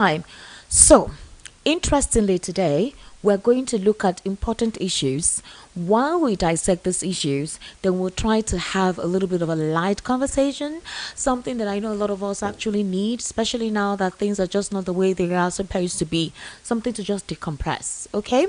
time. So, interestingly, today we're going to look at important issues. While we dissect these issues, then we'll try to have a little bit of a light conversation, something that I know a lot of us actually need, especially now that things are just not the way they are supposed to be. Something to just decompress. Okay?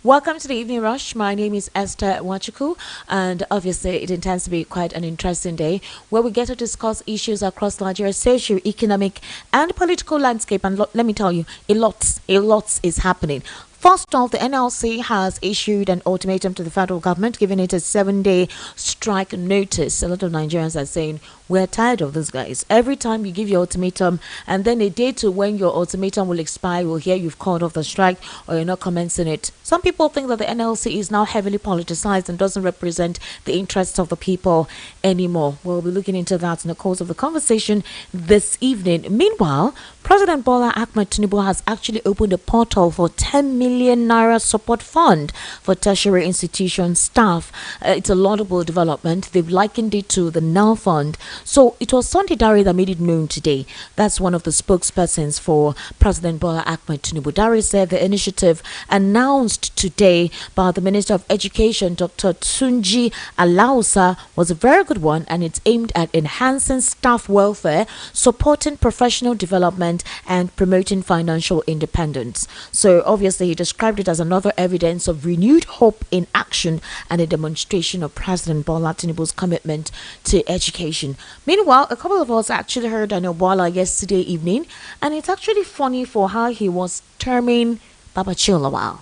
Welcome to the Evening Rush. My name is Esther Wachuku, and obviously it intends to be quite an interesting day where we get to discuss issues across Nigeria's socio-economic and political landscape. And let me tell you, a lot is happening. First off, the NLC has issued an ultimatum to the federal government, giving it a 7-day strike notice. A lot of Nigerians are saying, we're tired of these guys. Every time you give your ultimatum, and then a day to when your ultimatum will expire, we'll hear you've called off the strike or you're not commencing it. Some people think that the NLC is now heavily politicized and doesn't represent the interests of the people anymore. We'll be looking into that in the course of the conversation this evening. Meanwhile, President Bola Ahmed Tinubu has actually opened a portal for 10 million naira support fund for tertiary institution staff. It's a laudable development. They've likened it to the Now Fund. So it was Sunday Dari that made it known today. That's one of the spokespersons for President Bola Ahmed Tinubu. Dari said the initiative announced today by the Minister of Education, Dr. Tunji Alausa, was a very good one, and it's aimed at enhancing staff welfare, supporting professional development, and promoting financial independence. So obviously he described it as another evidence of renewed hope in action and a demonstration of President Bola Tinubu's commitment to education. Meanwhile, a couple of us actually heard Bola yesterday evening, and it's actually funny for how he was terming Baba Chilawal.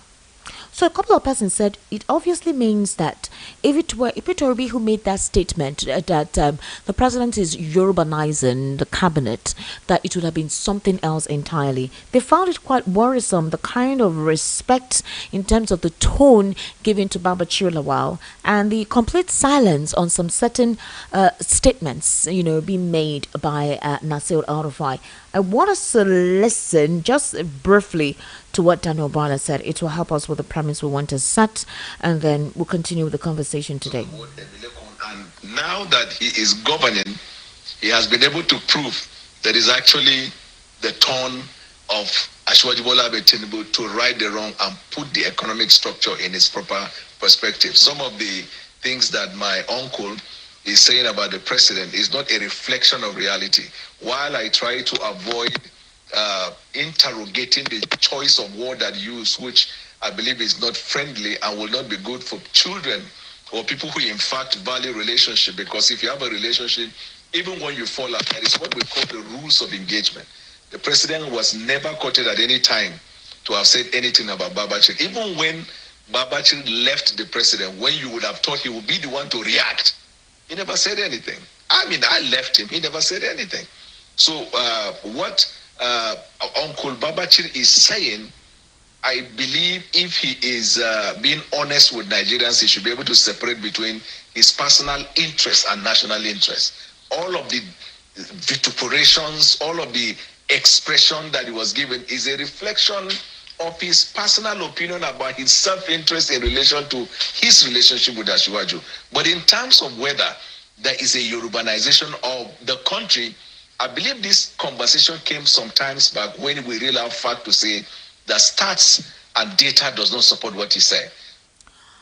So a couple of persons said it obviously means that if it were Obi who made that statement that the president is Yorubanizing the cabinet, that it would have been something else entirely. They found it quite worrisome, the kind of respect in terms of the tone given to Baba Chilawal and the complete silence on some certain statements, being made by Nasir Al-Rufai. I want us to listen just briefly to what Daniel Barla said. It will help us with the premise we want to set, and then we'll continue with the conversation today. And now that he is governing, he has been able to prove that is actually the tone of Asiwaju Bola Ahmed Tinubu to right the wrong and put the economic structure in its proper perspective. Some of the things that my uncle is saying about the president is not a reflection of reality. While I try to avoid interrogating the choice of word that use, which I believe is not friendly and will not be good for children or people who in fact value relationship, because if you have a relationship, even when you fall out, that is what we call the rules of engagement. The president was never quoted at any time to have said anything about Babachir. Even when Babachir left the president, when you would have thought he would be the one to react, he never said anything. I mean, I left him, he never said anything. So what Uncle Babachir is saying, I believe if he is being honest with Nigerians, he should be able to separate between his personal interests and national interests. All of the vituperations, all of the expression that he was given is a reflection of his personal opinion about his self-interest in relation to his relationship with Asiwaju. But in terms of whether there is a Yorubanization of the country, I believe this conversation came sometimes back when we really have fact to say that stats and data does not support what he said.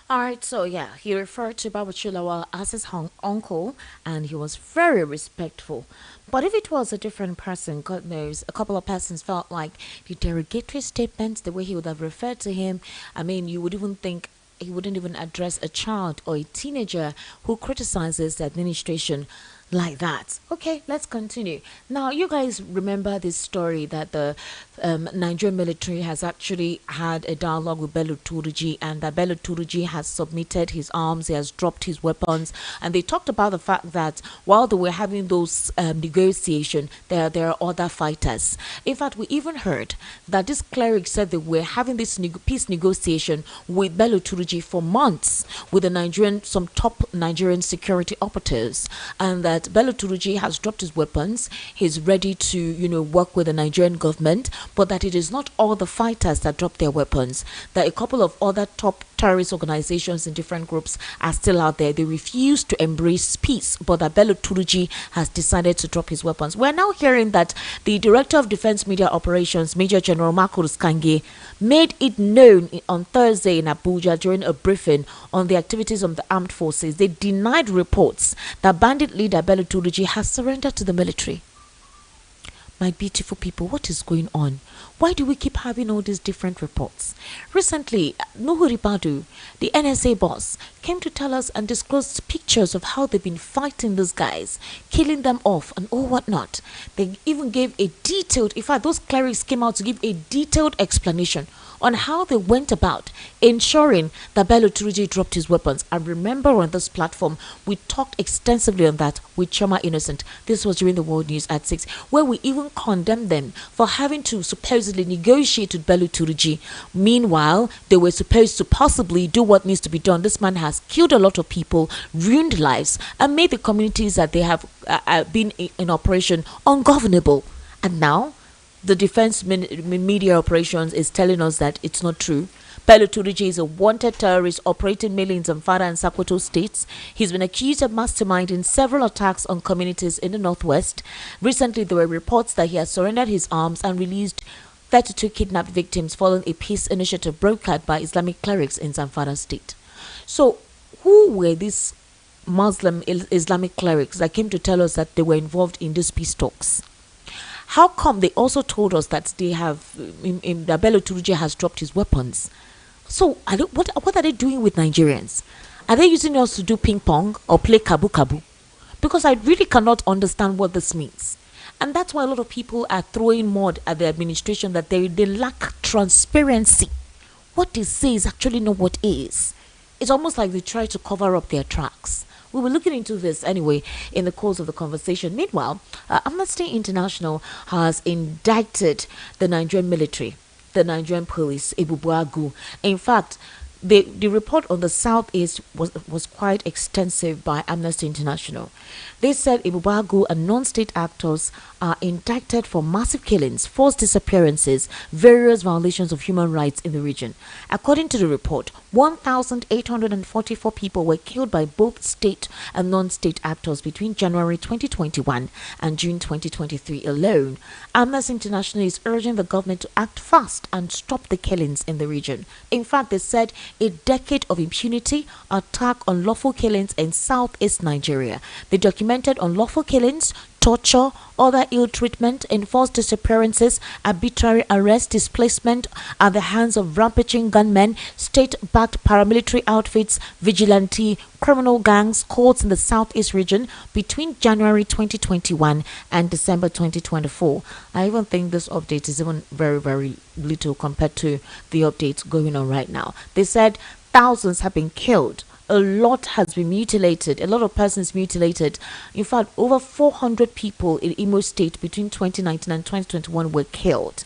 Alright, so yeah, he referred to Baba Chilawal as his uncle, and he was very respectful. But if it was a different person, God knows, a couple of persons felt like the derogatory statements, the way he would have referred to him, I mean, you would even think he wouldn't even address a child or a teenager who criticizes the administration like that. Okay, let's continue. Now, you guys remember this story that the Nigerian military has actually had a dialogue with Bello Turji, and that Bello Turji has submitted his arms, he has dropped his weapons, and they talked about the fact that while they were having those negotiations, there are other fighters. In fact, we even heard that this cleric said they were having this peace negotiation with Bello Turji for months with some top Nigerian security operatives, and that Bello Turji has dropped his weapons. He's ready to, work with the Nigerian government, but that it is not all the fighters that drop their weapons. That a couple of other top terrorist organizations and different groups are still out there. They refuse to embrace peace, but Bello Turji has decided to drop his weapons. We're now hearing that the Director of Defense Media Operations, Major General Marcus Kange, made it known on Thursday in Abuja during a briefing on the activities of the armed forces. They denied reports that bandit leader Bello Turji has surrendered to the military. My beautiful people, what is going on? Why do we keep having all these different reports? Recently, Nuhu Ribadu, the NSA boss, came to tell us and disclosed pictures of how they've been fighting these guys, killing them off and all whatnot. They even gave a detailed, in fact, those clerics came out to give a detailed explanation on how they went about ensuring that Bello Turji dropped his weapons. I remember on this platform, we talked extensively on that with Choma Innocent. This was during the World News at 6, where we even condemned them for having to supposedly negotiate with Bello Turji. Meanwhile, they were supposed to possibly do what needs to be done. This man has killed a lot of people, ruined lives, and made the communities that they have been in operation ungovernable. And now, the defense media operations is telling us that it's not true. Bello Turji is a wanted terrorist operating mainly in Zamfara and Sokoto states. He's been accused of masterminding several attacks on communities in the northwest. Recently, there were reports that he has surrendered his arms and released 32 kidnapped victims following a peace initiative brokered by Islamic clerics in Zamfara state. So, who were these Muslim Islamic clerics that came to tell us that they were involved in these peace talks? How come they also told us that they have, that Bello Turji has dropped his weapons? So, what are they doing with Nigerians? Are they using us to do ping pong or play kabu kabu? Because I really cannot understand what this means. And that's why a lot of people are throwing mud at the administration that they lack transparency. What they say is actually not what is. It's almost like they try to cover up their tracks. We were looking into this anyway in the course of the conversation. Meanwhile, Amnesty International has indicted the Nigerian military, the Nigerian police, Ebubuagu. In fact, the report on the Southeast was quite extensive by Amnesty International. They said Ebubuagu and non-state actors are indicted for massive killings, forced disappearances, various violations of human rights in the region. According to the report, 1,844 people were killed by both state and non-state actors between January 2021 and June 2023 alone. Amnesty International is urging the government to act fast and stop the killings in the region. In fact, they said a decade of impunity, attack on lawful killings in southeast Nigeria. They documented unlawful killings, torture, other ill treatment, enforced disappearances, arbitrary arrest, displacement at the hands of rampaging gunmen, state-backed paramilitary outfits, vigilante, criminal gangs, courts in the southeast region between January 2021 and December 2024. I even think this update is even very, very little compared to the updates going on right now. They said thousands have been killed. A lot has been mutilated, a lot of persons mutilated. In fact, over 400 people in Imo State between 2019 and 2021 were killed.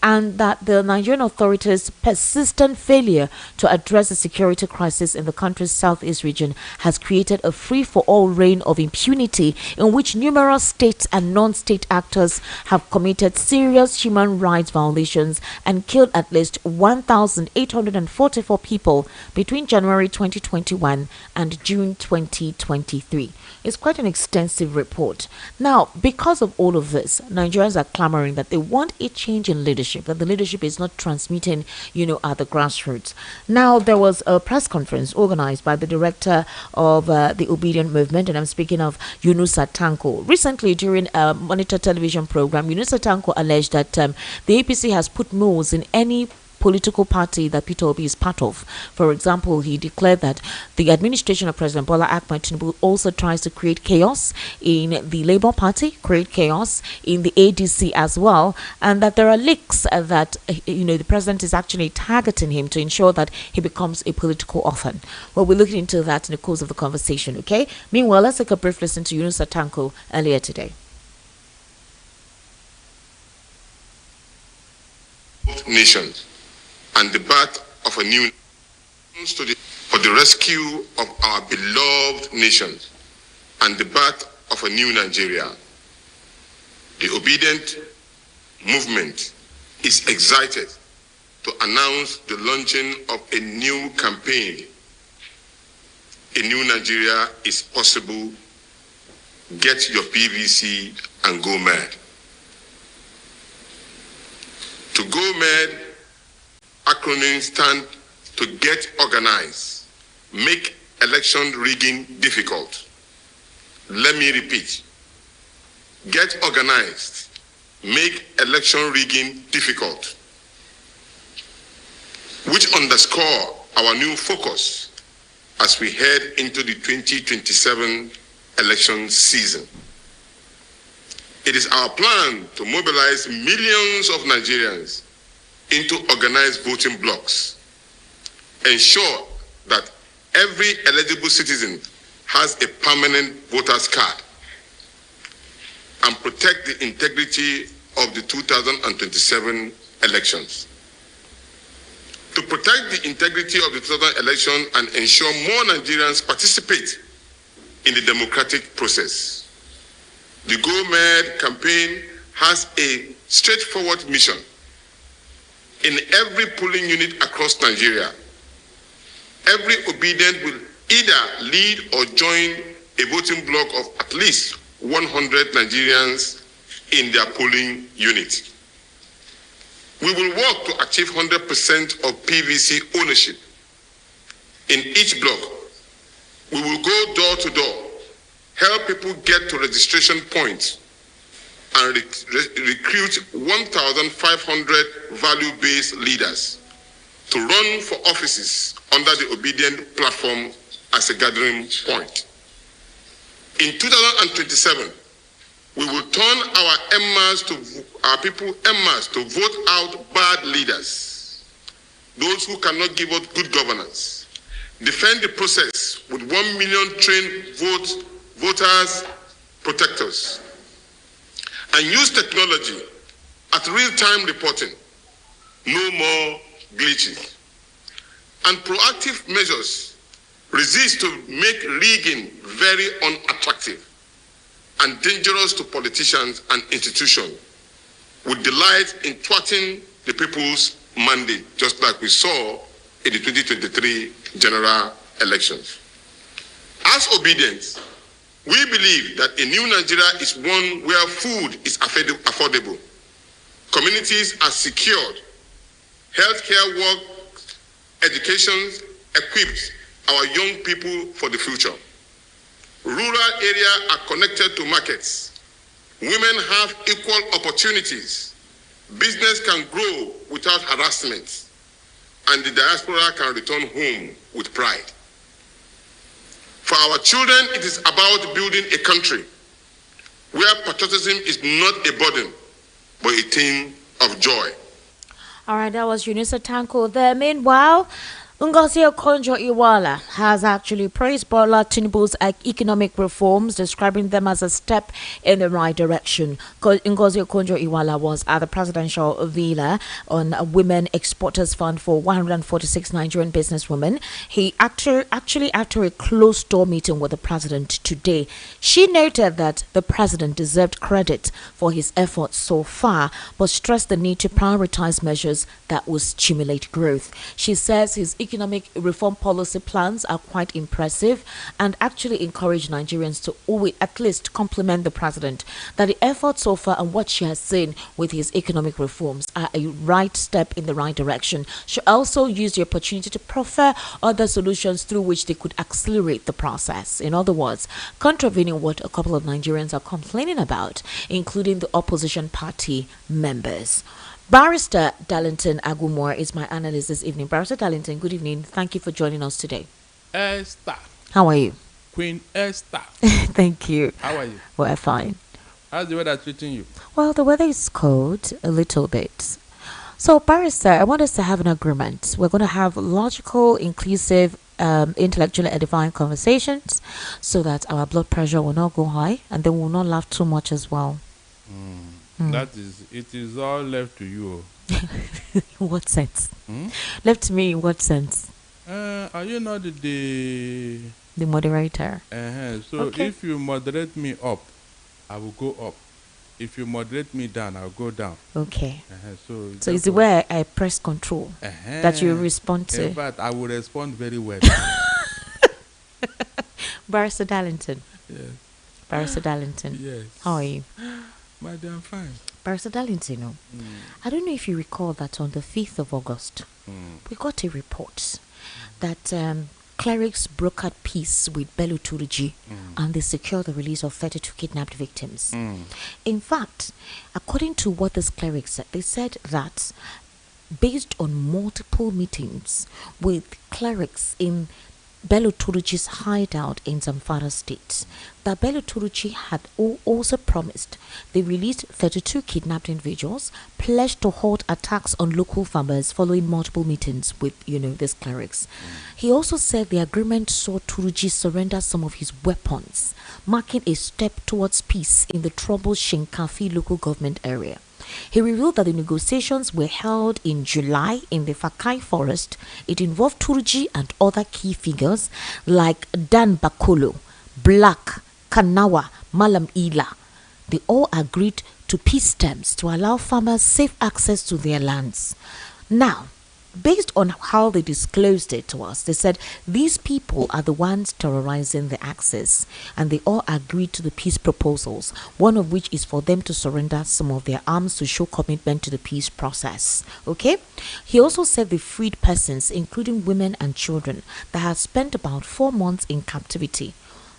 And that the Nigerian authorities' persistent failure to address the security crisis in the country's southeast region has created a free-for-all reign of impunity in which numerous state and non-state actors have committed serious human rights violations and killed at least 1,844 people between January 2021 and June 2023. It's quite an extensive report. Now, because of all of this, Nigerians are clamoring that they want a change in leadership, that the leadership is not transmitting, at the grassroots. Now, there was a press conference organized by the director of the Obedient Movement, and I'm speaking of Yunusa Tanko. Recently, during a Monitor television program, Yunusa Tanko alleged that the APC has put moles in any political party that Peter Obi is part of. For example, he declared that the administration of President Bola Ahmed Tinubu also tries to create chaos in the Labour Party, create chaos in the ADC as well, and that there are leaks that the president is actually targeting him to ensure that he becomes a political orphan. Well, we're looking into that in the course of the conversation, okay? Meanwhile, let's take a brief listen to Yunusa Tanko earlier today. Nations and the birth of a new study for the rescue of our beloved nations and the birth of a new Nigeria. The Obedient Movement is excited to announce the launching of a new campaign. A new Nigeria is possible. Get your PVC and go mad. To go mad, acronym stand to get organized, make election rigging difficult. Let me repeat. Get organized, make election rigging difficult, which underscore our new focus as we head into the 2027 election season. It is our plan to mobilize millions of Nigerians into organized voting blocks, ensure that every eligible citizen has a permanent voter's card, and protect the integrity of the 2027 elections. To protect the integrity of the 2000 election and ensure more Nigerians participate in the democratic process, the Go Mad campaign has a straightforward mission. In every polling unit across Nigeria, every obedient will either lead or join a voting block of at least 100 Nigerians in their polling unit. We will work to achieve 100% of PVC ownership in each block. We will go door to door, help people get to registration points, and recruit 1,500 value-based leaders to run for offices under the Obedient platform as a gathering point. In 2027, we will turn our people en masse to vote out bad leaders, those who cannot give us good governance, defend the process with 1 million trained voters protectors, and use technology at real-time reporting, no more glitches, and proactive measures resist to make rigging very unattractive and dangerous to politicians and institutions, with delight in thwarting the people's mandate, just like we saw in the 2023 general elections. As Obedience, we believe that a new Nigeria is one where food is affordable, communities are secured, healthcare works, education equips our young people for the future. Rural areas are connected to markets. Women have equal opportunities. Business can grow without harassment. And the diaspora can return home with pride. For our children, it is about building a country where patriotism is not a burden, but a thing of joy. All right, that was Eunice Tanko there. Meanwhile, Ngozi Okonjo-Iweala has actually praised Bola Tinubu's economic reforms, describing them as a step in the right direction. Ngozi Okonjo-Iweala was at the presidential villa on a Women Exporters Fund for 146 Nigerian businesswomen. He after a closed-door meeting with the president today, she noted that the president deserved credit for his efforts so far, but stressed the need to prioritize measures that will stimulate growth. She says his economic reform policy plans are quite impressive and actually encourage Nigerians to always at least compliment the president that the efforts so far and what she has seen with his economic reforms are a right step in the right direction. She also used the opportunity to proffer other solutions through which they could accelerate the process. In other words, contravening what a couple of Nigerians are complaining about, including the opposition party members. Barrister Darlington Agumore is my analyst this evening. Barrister Darlington, good evening. Thank you for joining us today. Esther. How are you? Queen Esther. Thank you. How are you? We're fine. How's the weather treating you? Well, the weather is cold a little bit. So, Barrister, I want us to have an agreement. We're going to have logical, inclusive, intellectually edifying conversations so that our blood pressure will not go high and then we'll not laugh too much as well. It is all left to you. In what sense? Left to me in what sense? Are you not the moderator? So okay. If you moderate me up, I will go up. if you moderate me down, I'll go down. Okay. So So it's the way I press control that you respond to. In fact, I will respond very well. Barrister Darlington. Yes. Barrister Darlington. Yes. How are you? My dear, I'm fine. Barrister Darlington, I don't know if you recall that on the 5th of August, we got a report that clerics brokered peace with Bello Turji and they secured the release of 32 kidnapped victims. In fact, according to what this clerics said, they said that based on multiple meetings with clerics in Bello Turji's hideout in Zamfara state, that Bello Turji had also promised they released 32 kidnapped individuals, pledged to halt attacks on local farmers following multiple meetings with, these clerics. He also said the agreement saw Turji surrender some of his weapons, marking a step towards peace in the troubled Shinkafi local government area. He revealed that the negotiations were held in July in the Fakai forest. It involved Turji and other key figures like Dan Bakolo, Black, Kanawa, Malam Ila. They all agreed to peace terms to allow farmers safe access to their lands. Now, based on how they disclosed it to us, they said these people are the ones terrorizing the access, and they all agreed to the peace proposals, one of which is for them to surrender some of their arms to show commitment to the peace process. Okay? He also said the freed persons, including women and children, that had spent about 4 months in captivity.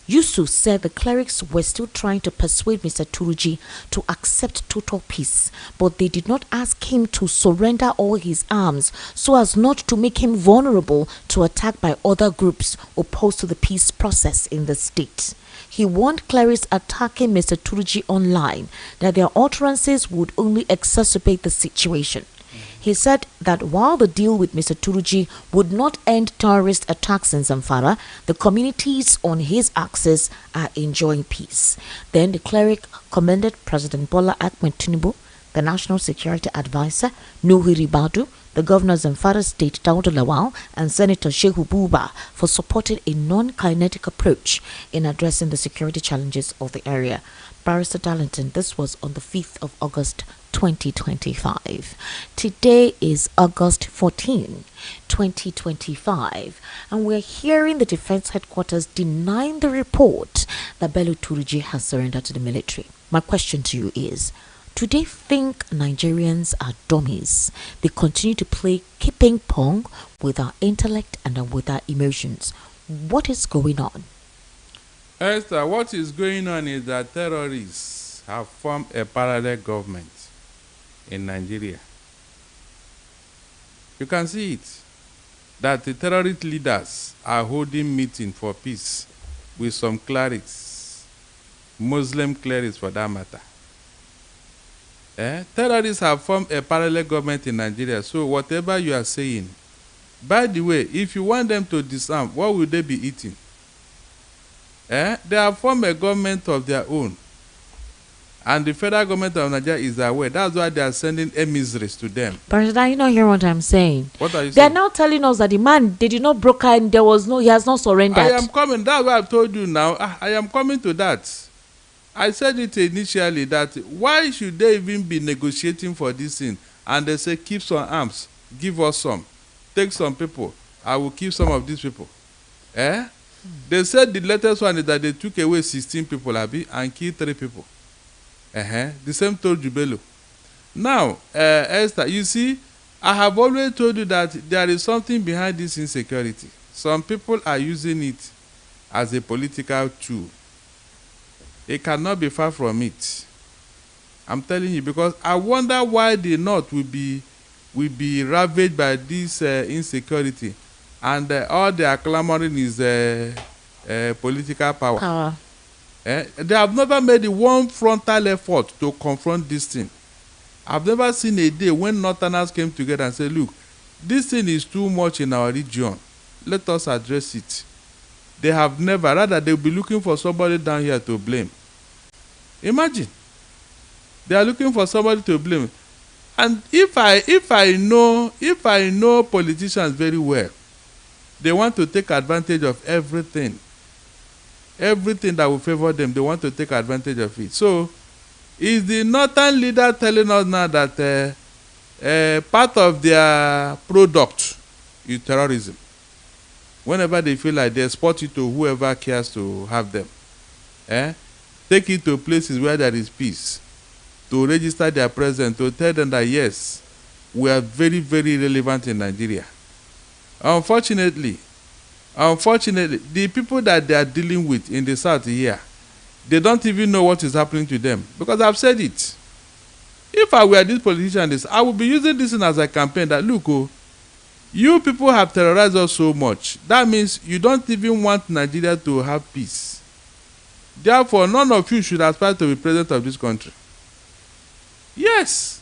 Yusuf said the clerics were still trying to persuade Mr. Turji to accept total peace, but they did not ask him to surrender all his arms so as not to make him vulnerable to attack by other groups opposed to the peace process in the state. He warned clerics attacking Mr. Turji online that their utterances would only exacerbate the situation. He said that while the deal with Mr. Turji would not end terrorist attacks in Zamfara, the communities on his axis are enjoying peace. Then the cleric commended President Bola Ahmed Tinubu, the National Security Advisor, Nuhu Ribadu, the Governor of Zamfara State, Dauda Lawal, and Senator Shehu Buba for supporting a non-kinetic approach in addressing the security challenges of the area. Barrister Darlington, this was on the 5th of August 2025. Today is August 14, 2025, and we're hearing the Defense Headquarters denying the report that Bello Turji has surrendered to the military. My question to you is, do they think Nigerians are dummies? They continue to play keeping pong with our intellect and with our emotions. What is going on? Esther, what is going on is that terrorists have formed a parallel government in Nigeria. You can see it, that the terrorist leaders are holding meeting for peace with some clerics, Muslim clerics for that matter. Terrorists have formed a parallel government in Nigeria, so whatever you are saying, by the way, if you want them to disarm, what will they be eating? They have formed a government of their own. And the federal government of Nigeria is aware. That's why they are sending emissaries to them. But you not hear what I'm saying. What are you saying? They are now telling us that the man, they did not broker and he has not surrendered. I am coming. That's what I've told you now. I am coming to that. I said it initially that why should they even be negotiating for this thing? And they say, keep some arms. Give us some. Take some people. I will keep some of these people. They said the latest one is that they took away 16 people, Abi, and killed 3 people. The same told Jubelo. Now, Esther, you see, I have always told you that there is something behind this insecurity. Some people are using it as a political tool. It cannot be far from it. I'm telling you, because I wonder why the North will be ravaged by this insecurity, and all they are clamoring is political power. They have never made one frontal effort to confront this thing. I've never seen a day when Northerners came together and said, look, this thing is too much in our region. Let us address it. They have never. Rather, they'll be looking for somebody down here to blame. Imagine. They are looking for somebody to blame. And if I know politicians very well, they want to take advantage of everything. Everything that will favor them, they want to take advantage of it. So, Is the northern leader telling us now that part of their product is terrorism? Whenever they feel like they export it to whoever cares to have them. Take it to places where there is peace, to register their presence, to tell them that yes, we are very, very relevant in Nigeria. Unfortunately, the people that they are dealing with in the south here, they don't even know what is happening to them. Because I've said it. If I were this politician, I would be using this as a campaign that, look, you people have terrorized us so much. That means you don't even want Nigeria to have peace. Therefore, none of you should aspire to be president of this country. Yes.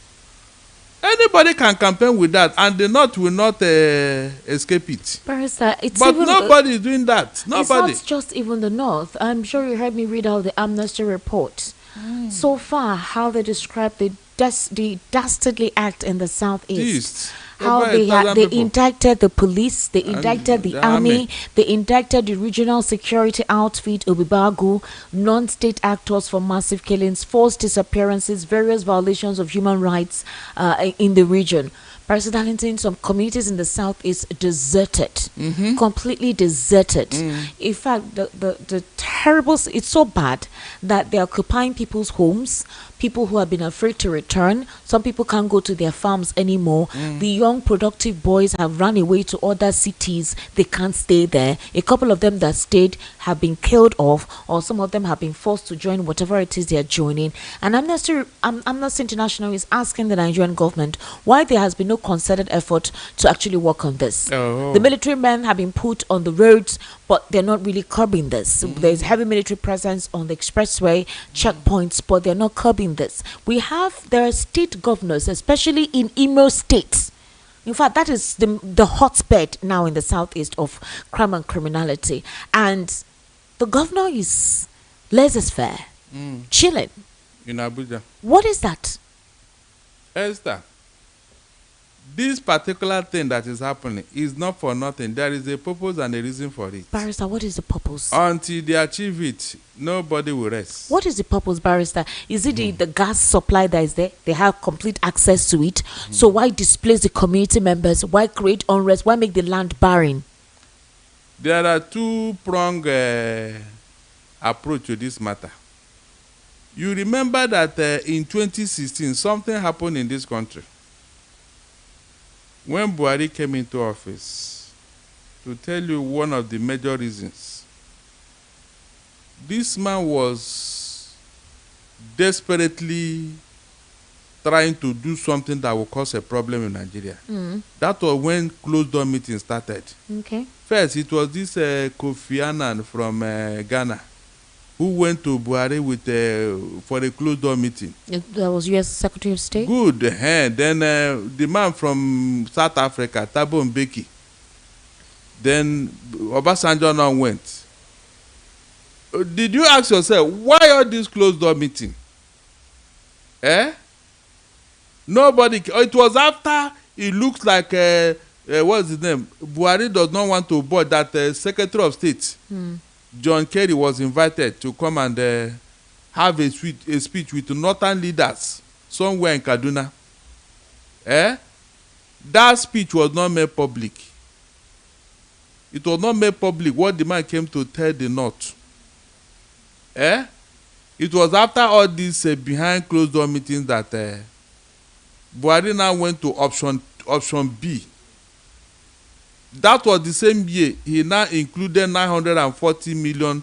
Anybody can campaign with that, and the North will not escape it. Barrister, but nobody is doing that. Nobody. It's not just even the North. I'm sure you heard me read out the Amnesty report. So far, how they describe the dastardly act in the Southeast. How they indicted the police, they indicted the army, they indicted the regional security outfit, Obibagu, non-state actors for massive killings, forced disappearances, various violations of human rights in the region. Barrister Darlington, some communities in the south is deserted, completely deserted. In fact, the terrible, it's so bad that they're occupying people's homes, people who have been afraid to return. Some people can't go to their farms anymore. The young productive boys have run away to other cities. They can't stay there. A couple of them that stayed have been killed off, or some of them have been forced to join whatever it is they are joining. And Amnesty International is asking the Nigerian government why there has been no concerted effort to actually work on this. The military men have been put on the roads, but they're not really curbing this. There's heavy military presence on the expressway, checkpoints, but they're not curbing this. There are state governors, especially in Imo State. In fact, that is the hotbed now in the southeast of crime and criminality. And the governor is laissez-faire, chilling. In Abuja. What is that? Esther, this particular thing that is happening is not for nothing. There is a purpose and a reason for it. Barrister, what is the purpose? Until they achieve it, nobody will rest. What is the purpose, Barrister? Is it the gas supply that is there? They have complete access to it. So why displace the community members? Why create unrest? Why make the land barren? There are two-pronged approach to this matter. You remember that in 2016, something happened in this country. When Buhari came into office, to tell you one of the major reasons, this man was desperately trying to do something that will cause a problem in Nigeria. That was when closed-door meeting started. Okay. First, it was this Kofi Annan from Ghana who went to Buhari for a closed-door meeting. That was U.S. Secretary of State? Good. Then the man from South Africa, Thabo Mbeki. Then Obasanjo now went. Did you ask yourself, why all this closed-door meeting? Nobody. It was after it looks like, what's his name? Buhari does not want to board that Secretary of State. John Kerry was invited to come and have a speech with northern leaders somewhere in Kaduna. That speech was not made public. It was not made public what the man came to tell the North. It was after all these behind closed door meetings that Buhari now went to option B. That was the same year he now included 940 million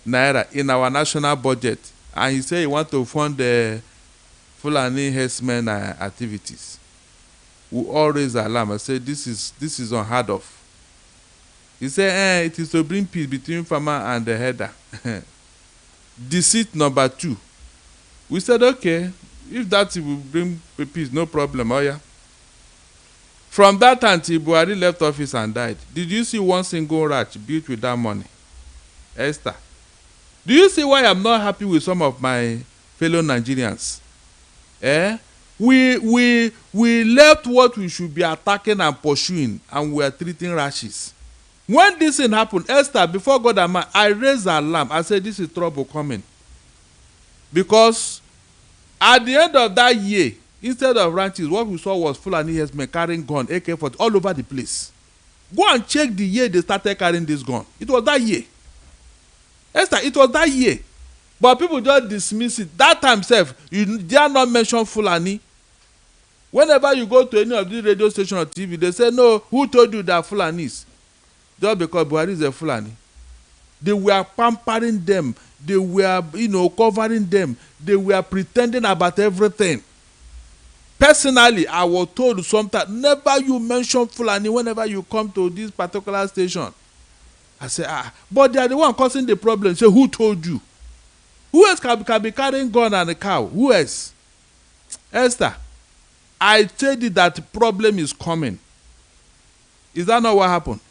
naira in our national budget, and he said he want to fund the Fulani herdsmen activities. We all raised alarm and said this is unheard of. He said it is to bring peace between farmer and the herder. Deceit number 2. We said okay, if that will bring peace, no problem. Oh yeah. From that time till Buhari left office and died, did you see one single ranch built with that money? Esther, do you see why I'm not happy with some of my fellow Nigerians? We left what we should be attacking and pursuing, and we are treating rashes. When this thing happened, Esther, before God and man, I raised an alarm. I said, this is trouble coming. Because At the end of that year, instead of ranches, what we saw was Fulani herdsmen carrying gun, AK-40, all over the place. Go and check the year they started carrying this gun. It was that year. Esther, it was that year. But people just dismiss it. That time, you dare not mention Fulani. Whenever you go to any of these radio stations or TV, they say, no, who told you that Fulanis? Just because Buhari is a Fulani. They were pampering them. They were, covering them. They were pretending about everything. Personally, I was told sometimes, never you mention Fulani whenever you come to this particular station. I say, but they are the one causing the problem. Say, who told you? Who else can be carrying gun and a cow? Who else? Esther, I told you that problem is coming. Is that not what happened?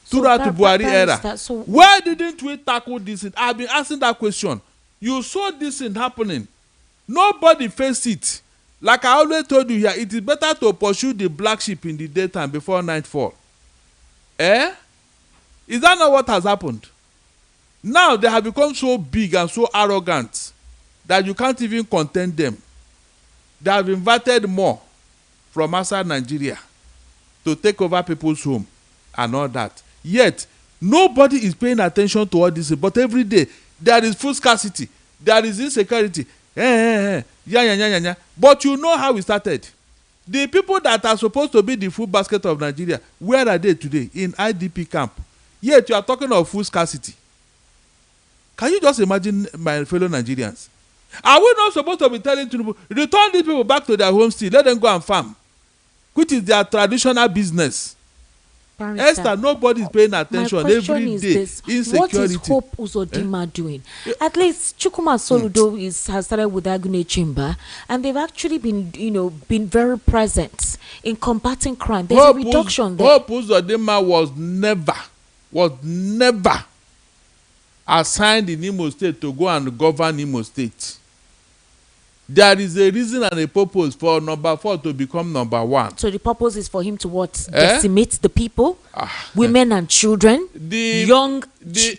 Throughout the Buhari era. Why didn't we tackle this? I've been asking that question. You saw this thing happening. Nobody faced it. Like I always told you here, it is better to pursue the black sheep in the daytime before nightfall. Is that not what has happened? Now they have become so big and so arrogant that you can't even contain them. They have invited more from outside Nigeria to take over people's home and all that. Yet, nobody is paying attention to all this. But every day, there is food scarcity. There is insecurity. But you know how we started. The people that are supposed to be the food basket of Nigeria, where are they today? In IDP camp. Yet, you are talking of food scarcity. Can you just imagine, my fellow Nigerians? Are we not supposed to be telling Tinubu, return these people back to their home state, let them go and farm, which is their traditional business? Esther, nobody is paying attention every day. This. What is Hope Uzodinma doing? At least Chukwuma Soludo has started with Agune Chimba, and they've actually been very present in combating crime. There's a reduction there. Hope Uzodinma was never assigned in Imo State to go and govern Imo State. There is a reason and a purpose for number 4 to become number 1. So the purpose is for him to what? Decimate the people, women and children, young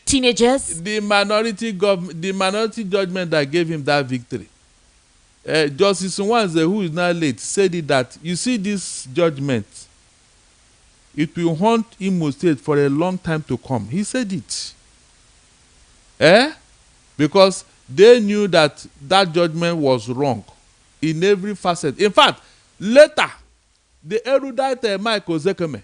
teenagers. The minority judgment that gave him that victory. Justice Nwanze, who is now late, said it that you see this judgment, it will haunt Imo State for a long time to come. He said it. Because they knew that judgment was wrong in every facet. In fact, later, the erudite Michael Zekeme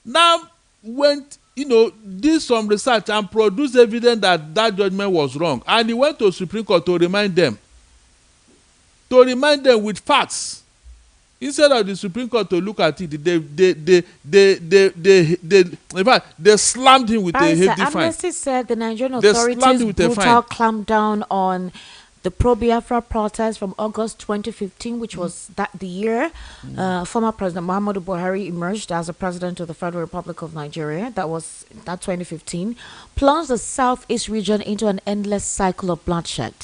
now went, did some research and produced evidence that judgment was wrong. And he went to Supreme Court to remind them with facts. Instead of the Supreme Court to look at it, they slammed him with a heavy fine. Amnesty said the Nigerian authorities brutal clampdown on the pro-Biafra protest from August 2015, which was the year former President Muhammadu Buhari emerged as the president of the Federal Republic of Nigeria. That 2015, plunged the southeast region into an endless cycle of bloodshed.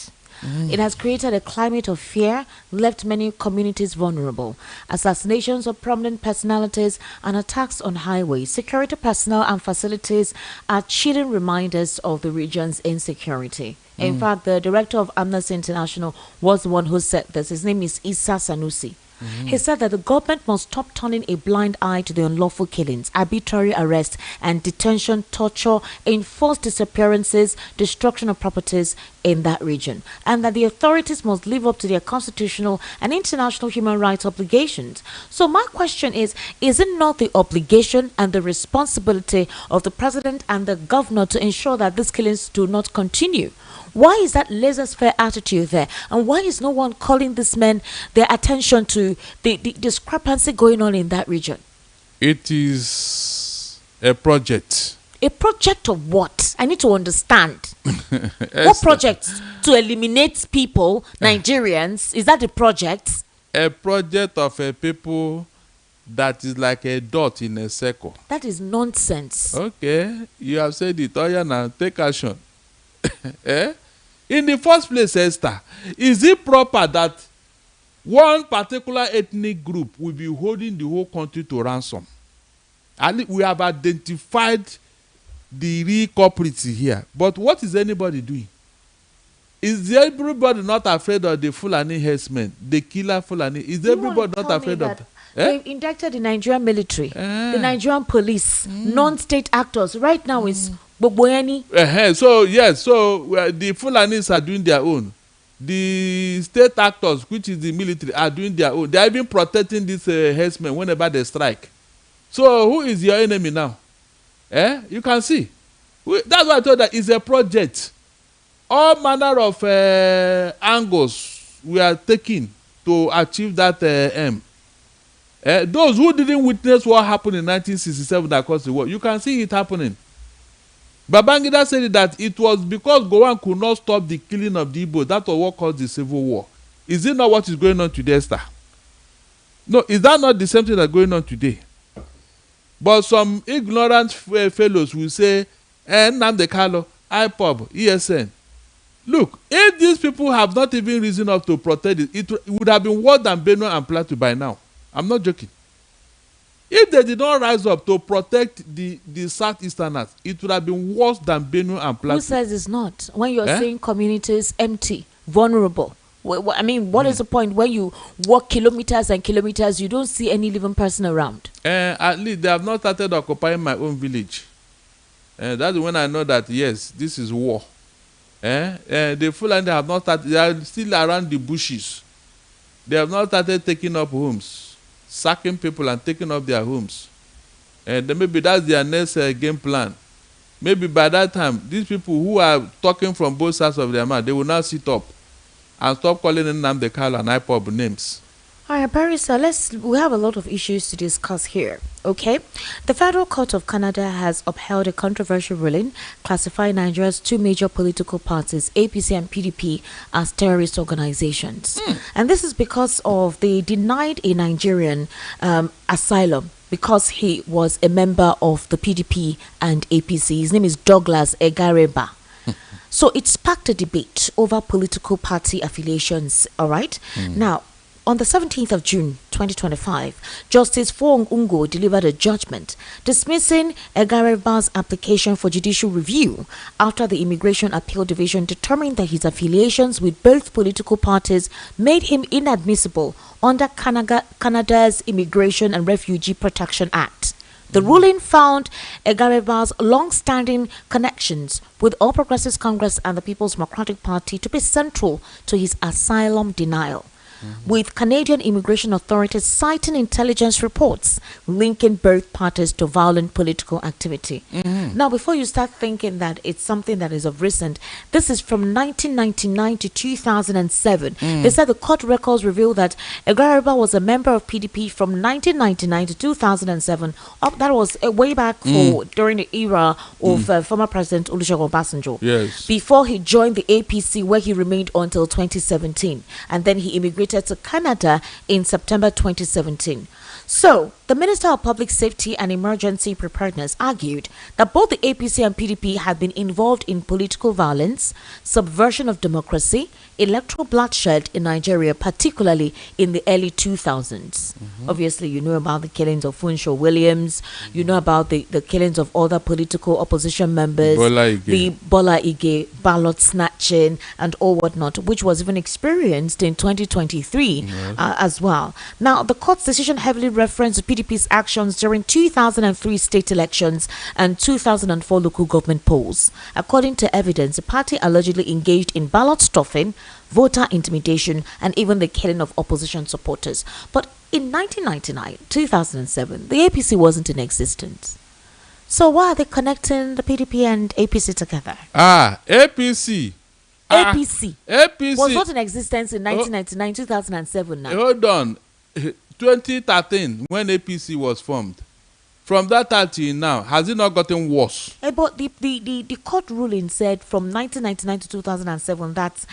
It has created a climate of fear, left many communities vulnerable. Assassinations of prominent personalities and attacks on highways, security personnel and facilities are chilling reminders of the region's insecurity. In fact, the director of Amnesty International was the one who said this. His name is Issa Sanusi. He said that the government must stop turning a blind eye to the unlawful killings, arbitrary arrest and detention, torture, enforced disappearances, destruction of properties in that region, and that the authorities must live up to their constitutional and international human rights obligations. So my question is it not the obligation and the responsibility of the president and the governor to ensure that these killings do not continue? Why is that laissez-faire attitude there? And why is no one calling these men their attention to the discrepancy going on in that region? It is a project. A project of what? I need to understand. What project? To eliminate people, Nigerians? Is that the project? A project of a people that is like a dot in a circle. That is nonsense. Okay, you have said it. Oh yeah, now take action. In the first place, Esther, is it proper that one particular ethnic group will be holding the whole country to ransom? And we have identified the real culprits here. But what is anybody doing? Is everybody not afraid of the Fulani herdsmen, the killer Fulani? Is everybody not afraid of them? They've indicted the Nigerian military, the Nigerian police, non-state actors. Right now is Boboyani. So yes, the Fulanis are doing their own. The state actors, which is the military, are doing their own. They are even protecting these herdsmen whenever they strike. So who is your enemy now? You can see. That's why I told that it's a project. All manner of angles we are taking to achieve that aim. Those who didn't witness what happened in 1967 across the world, you can see it happening. Babangida said that it was because Gowon could not stop the killing of the Igbo. That was what caused the civil war. Is it not what is going on today, Esther? No, is that not the same thing that's going on today? But some ignorant fellows will say, Nnamdi Kanu, IPOB, ESN. Look, if these people have not even risen up to protect it, it would have been worse than Benue and Plateau by now. I'm not joking. If they did not rise up to protect the Southeasterners, it would have been worse than Benue and Plateau. Who says it's not? When you're seeing communities empty, vulnerable. I mean, what is the point when you walk kilometers and kilometers, you don't see any living person around? At least they have not started occupying my own village. That's when I know that, yes, this is war. The Fulani have not started, they are still around the bushes. They have not started taking up homes, sacking people and taking up their homes. And then maybe that's their next game plan. Maybe by that time, these people who are talking from both sides of their mouth, they will now sit up and stop calling Nnamdi Kanu and IPOB names. All right, Barrister, we have a lot of issues to discuss here, okay? The Federal Court of Canada has upheld a controversial ruling classifying Nigeria's two major political parties, APC and PDP, as terrorist organizations. And this is because of they denied a Nigerian asylum because he was a member of the PDP and APC. His name is Douglas Egareba. So it sparked a debate over political party affiliations, all right? Now, on the 17th of June 2025, Justice Fong Ungo delivered a judgment dismissing Egareba's application for judicial review after the Immigration Appeal Division determined that his affiliations with both political parties made him inadmissible under Canada's Immigration and Refugee Protection Act. The ruling found Egareba's long-standing connections with All Progressives Congress and the People's Democratic Party to be central to his asylum denial. With Canadian immigration authorities citing intelligence reports linking both parties to violent political activity. Now, before you start thinking that it's something that is of recent, this is from 1999 to 2007. They said the court records reveal that Egareba was a member of PDP from 1999 to 2007. That was way back during the era of former President Olusegun Obasanjo. Yes. Before he joined the APC, where he remained until 2017. And then he immigrated to Canada in September 2017. So, the Minister of Public Safety and Emergency Preparedness argued that both the APC and PDP had been involved in political violence, subversion of democracy, electoral bloodshed in Nigeria, particularly in the early 2000s. Obviously, you know about the killings of Funsho Williams, you know about the killings of other political opposition members, the Bola Ige ballot snatching and all whatnot, which was even experienced in 2023 as well. Now, the court's decision heavily referenced PDP's actions during 2003 state elections and 2004 local government polls. According to evidence, the party allegedly engaged in ballot stuffing, voter intimidation, and even the killing of opposition supporters. But in 1999, 2007, the APC wasn't in existence. So why are they connecting the PDP and APC together? APC. APC was not in existence in 1999, 2007 now. Hold on. 2013, when APC was formed. From that time till now, has it not gotten worse? But the court ruling said from 1999 to 2007 that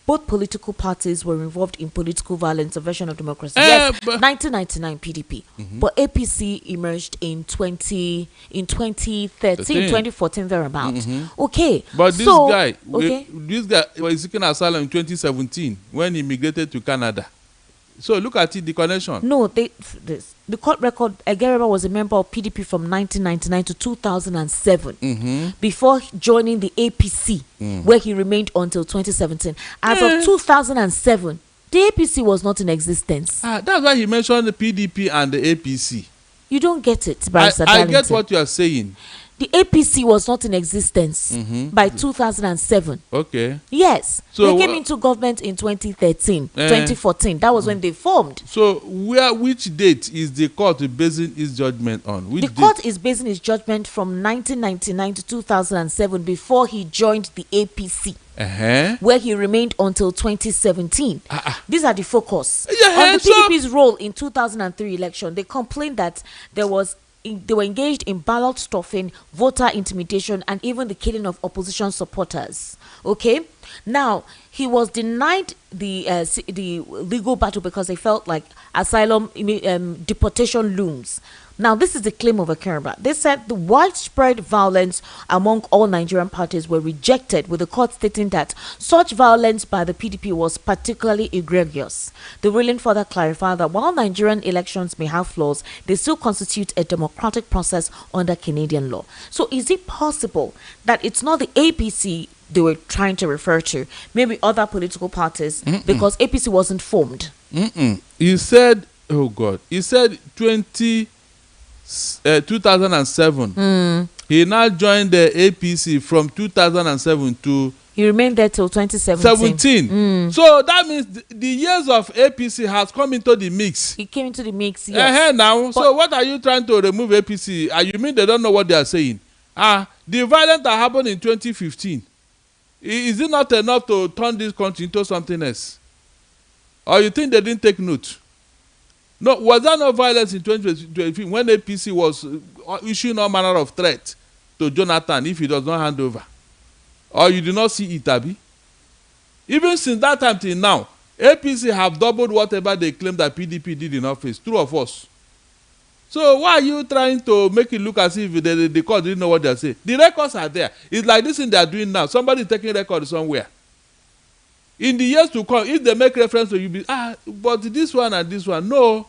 both political parties were involved in political violence, subversion of democracy. Yes, 1999 PDP, but APC emerged in 2013, 2014 thereabouts. Okay, but this guy was seeking asylum in 2017 when he migrated to Canada. So look at it, the connection. No, the court record, Agereba was a member of PDP from 1999 to 2007 before joining the APC, where he remained until 2017. As of 2007, the APC was not in existence. That's why he mentioned the PDP and the APC. You don't get it, Barrister I Darlington. get what you are saying. The APC was not in existence by 2007. Okay. Yes. So they came into government in 2013, 2014. That was when they formed. So which date is the court basing its judgment on? Which the court is basing its judgment from 1999 to 2007 before he joined the APC. Where he remained until 2017. These are the focus. On the PDP's role in 2003 election, they complained that they were engaged in ballot stuffing, voter intimidation, and even the killing of opposition supporters. Okay, now he was denied the legal battle because they felt like asylum deportation looms. Now, this is the claim of Akerba. They said the widespread violence among all Nigerian parties were rejected, with the court stating that such violence by the PDP was particularly egregious. The ruling further clarified that while Nigerian elections may have flaws, they still constitute a democratic process under Canadian law. So is it possible that it's not the APC they were trying to refer to, maybe other political parties, because APC wasn't formed? He said, oh God, he said 2007. He now joined the APC from 2007 to he remained there till 2017. So that means the years of APC has come into the mix. He came into the mix, yes. Now, but so what are you trying to remove APC? You mean they don't know what they are saying? The violence that happened in 2015, is it not enough to turn this country into something else? Or you think they didn't take note? No, was there no violence in 2015 when APC was issuing all manner of threat to Jonathan if he does not hand over? Or you do not see it, Abi? Even since that time till now, APC have doubled whatever they claim that PDP did in office. True of us. So why are you trying to make it look as if the court didn't know what they are saying? The records are there. It's like this thing they are doing now. Somebody is taking record somewhere. In the years to come, if they make reference to you, but this one and this one, no.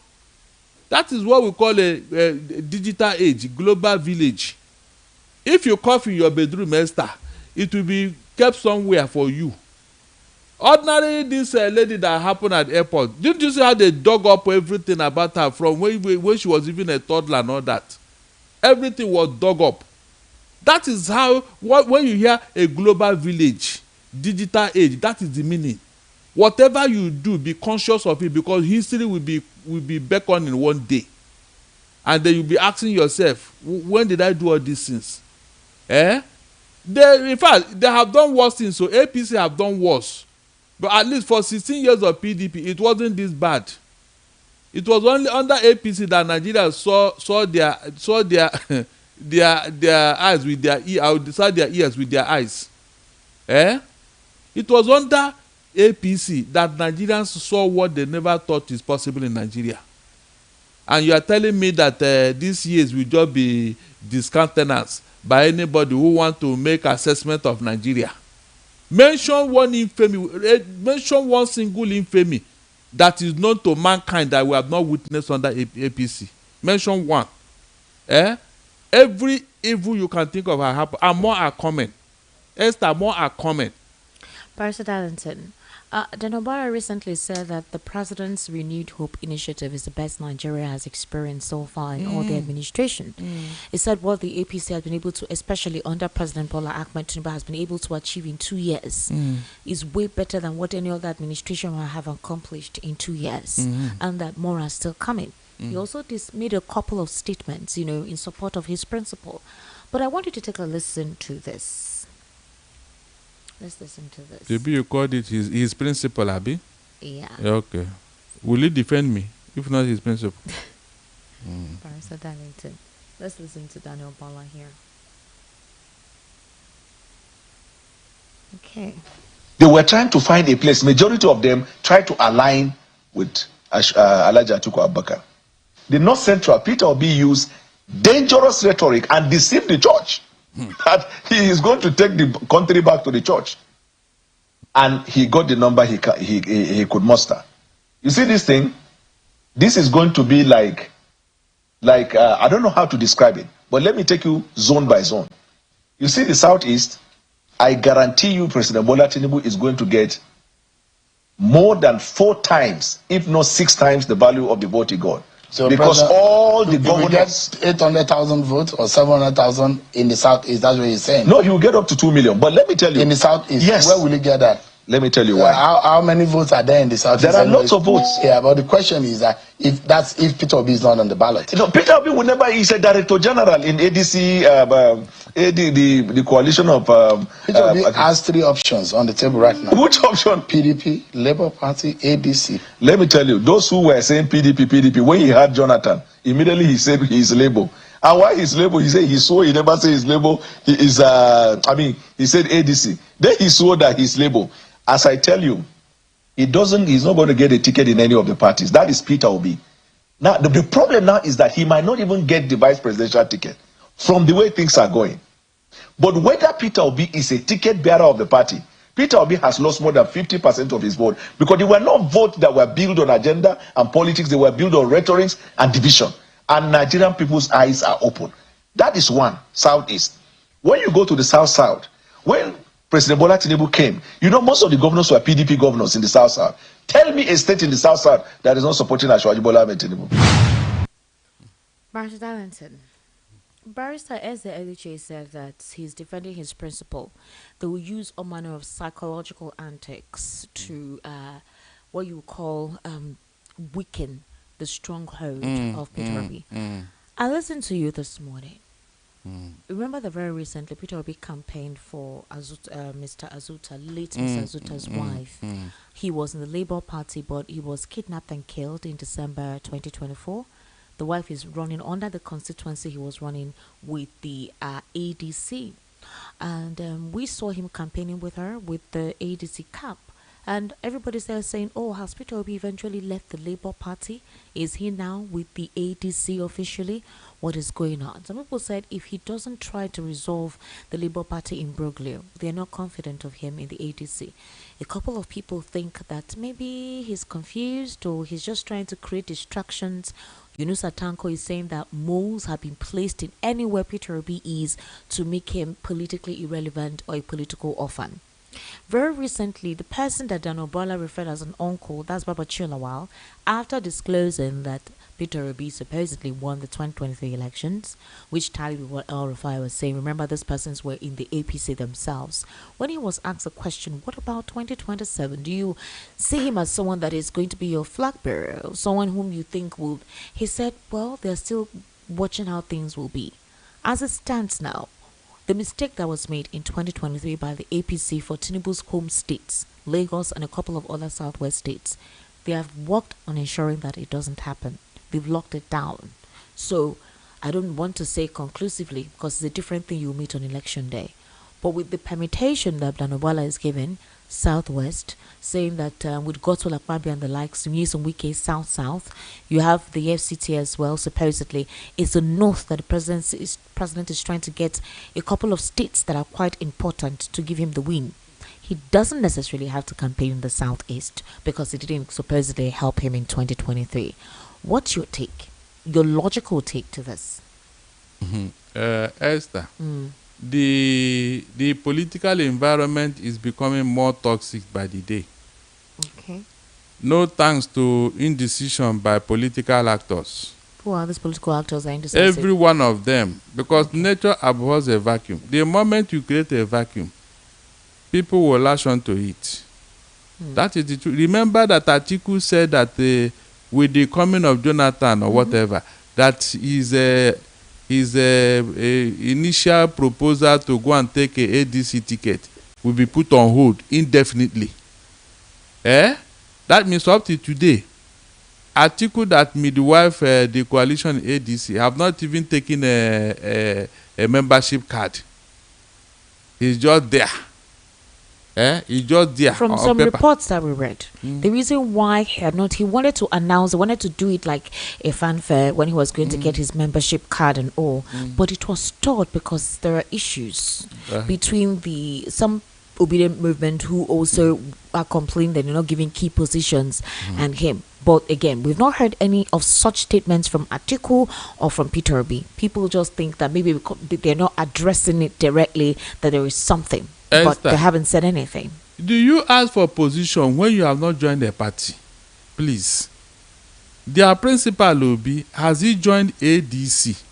That is what we call a digital age, global village. If you cough in your bedroom, Esther, it will be kept somewhere for you. Ordinarily, this lady that happened at the airport, didn't you see how they dug up everything about her from when she was even a toddler and all that? Everything was dug up. That is how, when you hear a global village, digital age, that is the meaning. Whatever you do, be conscious of it, because history will be beckoning one day. And then you'll be asking yourself, when did I do all these things? In fact, they have done worse things, so APC have done worse. But at least for 16 years of PDP, it wasn't this bad. It was only under APC that Nigeria saw their eyes with their ears. I would say their ears with their eyes. It was under APC that Nigerians saw what they never thought is possible in Nigeria. And you are telling me that these years will just be discountenanced by anybody who want to make assessment of Nigeria. Mention one infamy, mention one single infamy that is known to mankind that we have not witnessed under APC. Mention one. Every evil you can think of has happened, and more are coming. Esther, more are coming. Barrister Darlington, Denobara recently said that the President's Renewed Hope initiative is the best Nigeria has experienced so far in all the administration. He said what the APC has been able to, especially under President Bola Ahmed Tinubu, has been able to achieve in 2 years is way better than what any other administration will have accomplished in 2 years, and that more are still coming. He also made a couple of statements, in support of his principle. But I want you to take a listen to this. Let's listen to this. Maybe you called it his principle, Abi? Yeah. Okay. Will he defend me? If not his principle. Barrister Darlington. Let's listen to Daniel Bala here. Okay. They were trying to find a place. Majority of them tried to align with Alhaji Atiku Abubakar. The North Central, Peter Obi, used dangerous rhetoric and deceived the church. That he is going to take the country back to the church, and he got the number he could muster. You see this thing? This is going to be like I don't know how to describe it, but let me take you zone by zone. You see the Southeast, I guarantee you President Bola Tinubu is going to get more than 4 times, if not 6 times, the value of the vote he got. So because all the governors get 800,000 votes or 700,000 in the Southeast. That's what you're saying. No, he will get up to 2 million. But let me tell you, in the Southeast, yes. Where will he get that? Let me tell you why. How many votes are there in the Southeast? There are lots of votes. Yeah, but the question is that if Peter Obi is not on the ballot. No, Peter Obi will never. He's a director general in ADC, the coalition of. Peter Obi has 3 options on the table right now. Which option? PDP, Labour Party, ADC. Let me tell you, those who were saying PDP, when he had Jonathan, immediately he said he's Labour. And why he's Labour? He said he swore he never said he's Labour. He is. He said ADC. Then he swore that he's Labour. As I tell you, he's not going to get a ticket in any of the parties. That is Peter Obi. Now, the problem now is that he might not even get the vice presidential ticket from the way things are going. But whether Peter Obi is a ticket bearer of the party, Peter Obi has lost more than 50% of his vote because they were not votes that were built on agenda and politics. They were built on rhetoric and division. And Nigerian people's eyes are open. That is one, Southeast. When you go to the South, when President Bola Tinubu came, most of the governors were PDP governors in the South. Tell me a state in the South that is not supporting Ashwaji Bola Tinubu. Barrister Darlington. Barrister Eze Eluche said that he's defending his principle. They will use all manner of psychological antics to what you call weaken the stronghold of Peter Obi. I listened to you this morning. Remember that very recently Peter Obi campaigned for Mr. Azuta, late Mr. Azuta's wife. He was in the Labour Party, but he was kidnapped and killed in December 2024. The wife is running under the constituency he was running with the ADC. And we saw him campaigning with her with the ADC cap. And everybody's there saying, oh, has Peter Obi eventually left the Labour Party? Is he now with the ADC officially? What is going on? Some people said if he doesn't try to resolve the Labour Party imbroglio, they're not confident of him in the ADC. A couple of people think that maybe he's confused or he's just trying to create distractions. Yunusa Tanko is saying that moles have been placed in anywhere Peter Obi is to make him politically irrelevant or a political orphan. Very recently, the person that Dano Bola referred as an uncle, that's Baba Chilawal, after disclosing that Peter Obi supposedly won the 2023 elections, which tallied with what El Rufai was saying. Remember, these persons were in the APC themselves. When he was asked the question, what about 2027? Do you see him as someone that is going to be your flag bearer, someone whom you think will... He said, well, they're still watching how things will be. As it stands now, the mistake that was made in 2023 by the APC for Tinubu's home states, Lagos and a couple of other southwest states, they have worked on ensuring that it doesn't happen. They've locked it down. So I don't want to say conclusively because it's a different thing you meet on election day. But with the permutation that Danobala is given, Southwest, saying that with Godswill Akpabio and the likes, Nyesom Wike South, you have the FCT as well, supposedly. It's the North that the president is trying to get a couple of states that are quite important to give him the win. He doesn't necessarily have to campaign in the Southeast because it didn't supposedly help him in 2023. What's your take, your logical take to this? Esther, the political environment is becoming more toxic by the day. Okay. No thanks to indecision by political actors. Who are these political actors that are indecisive? Every one of them. Because nature abhors a vacuum. The moment you create a vacuum, people will latch on to it. That is the truth. Remember that Atiku said that with the coming of Jonathan or whatever, that his initial proposal to go and take a ADC ticket will be put on hold indefinitely. That means up to today, Atiku that midwife the coalition ADC have not even taken a membership card. He's just there. He's just there. From some reports that we read, the reason why he wanted to announce, he wanted to do it like a fanfare when he was going to get his membership card and all, but it was stalled because there are issues between some obedient movement who also are complaining that they're not giving key positions and him. But again, we've not heard any of such statements from Atiku or from Peter Obi. People just think that maybe they're not addressing it directly, that there is something, but Esther, they haven't said anything. do you ask for position when you have not joined a party? Please. Their principal Obi, has he joined ADC?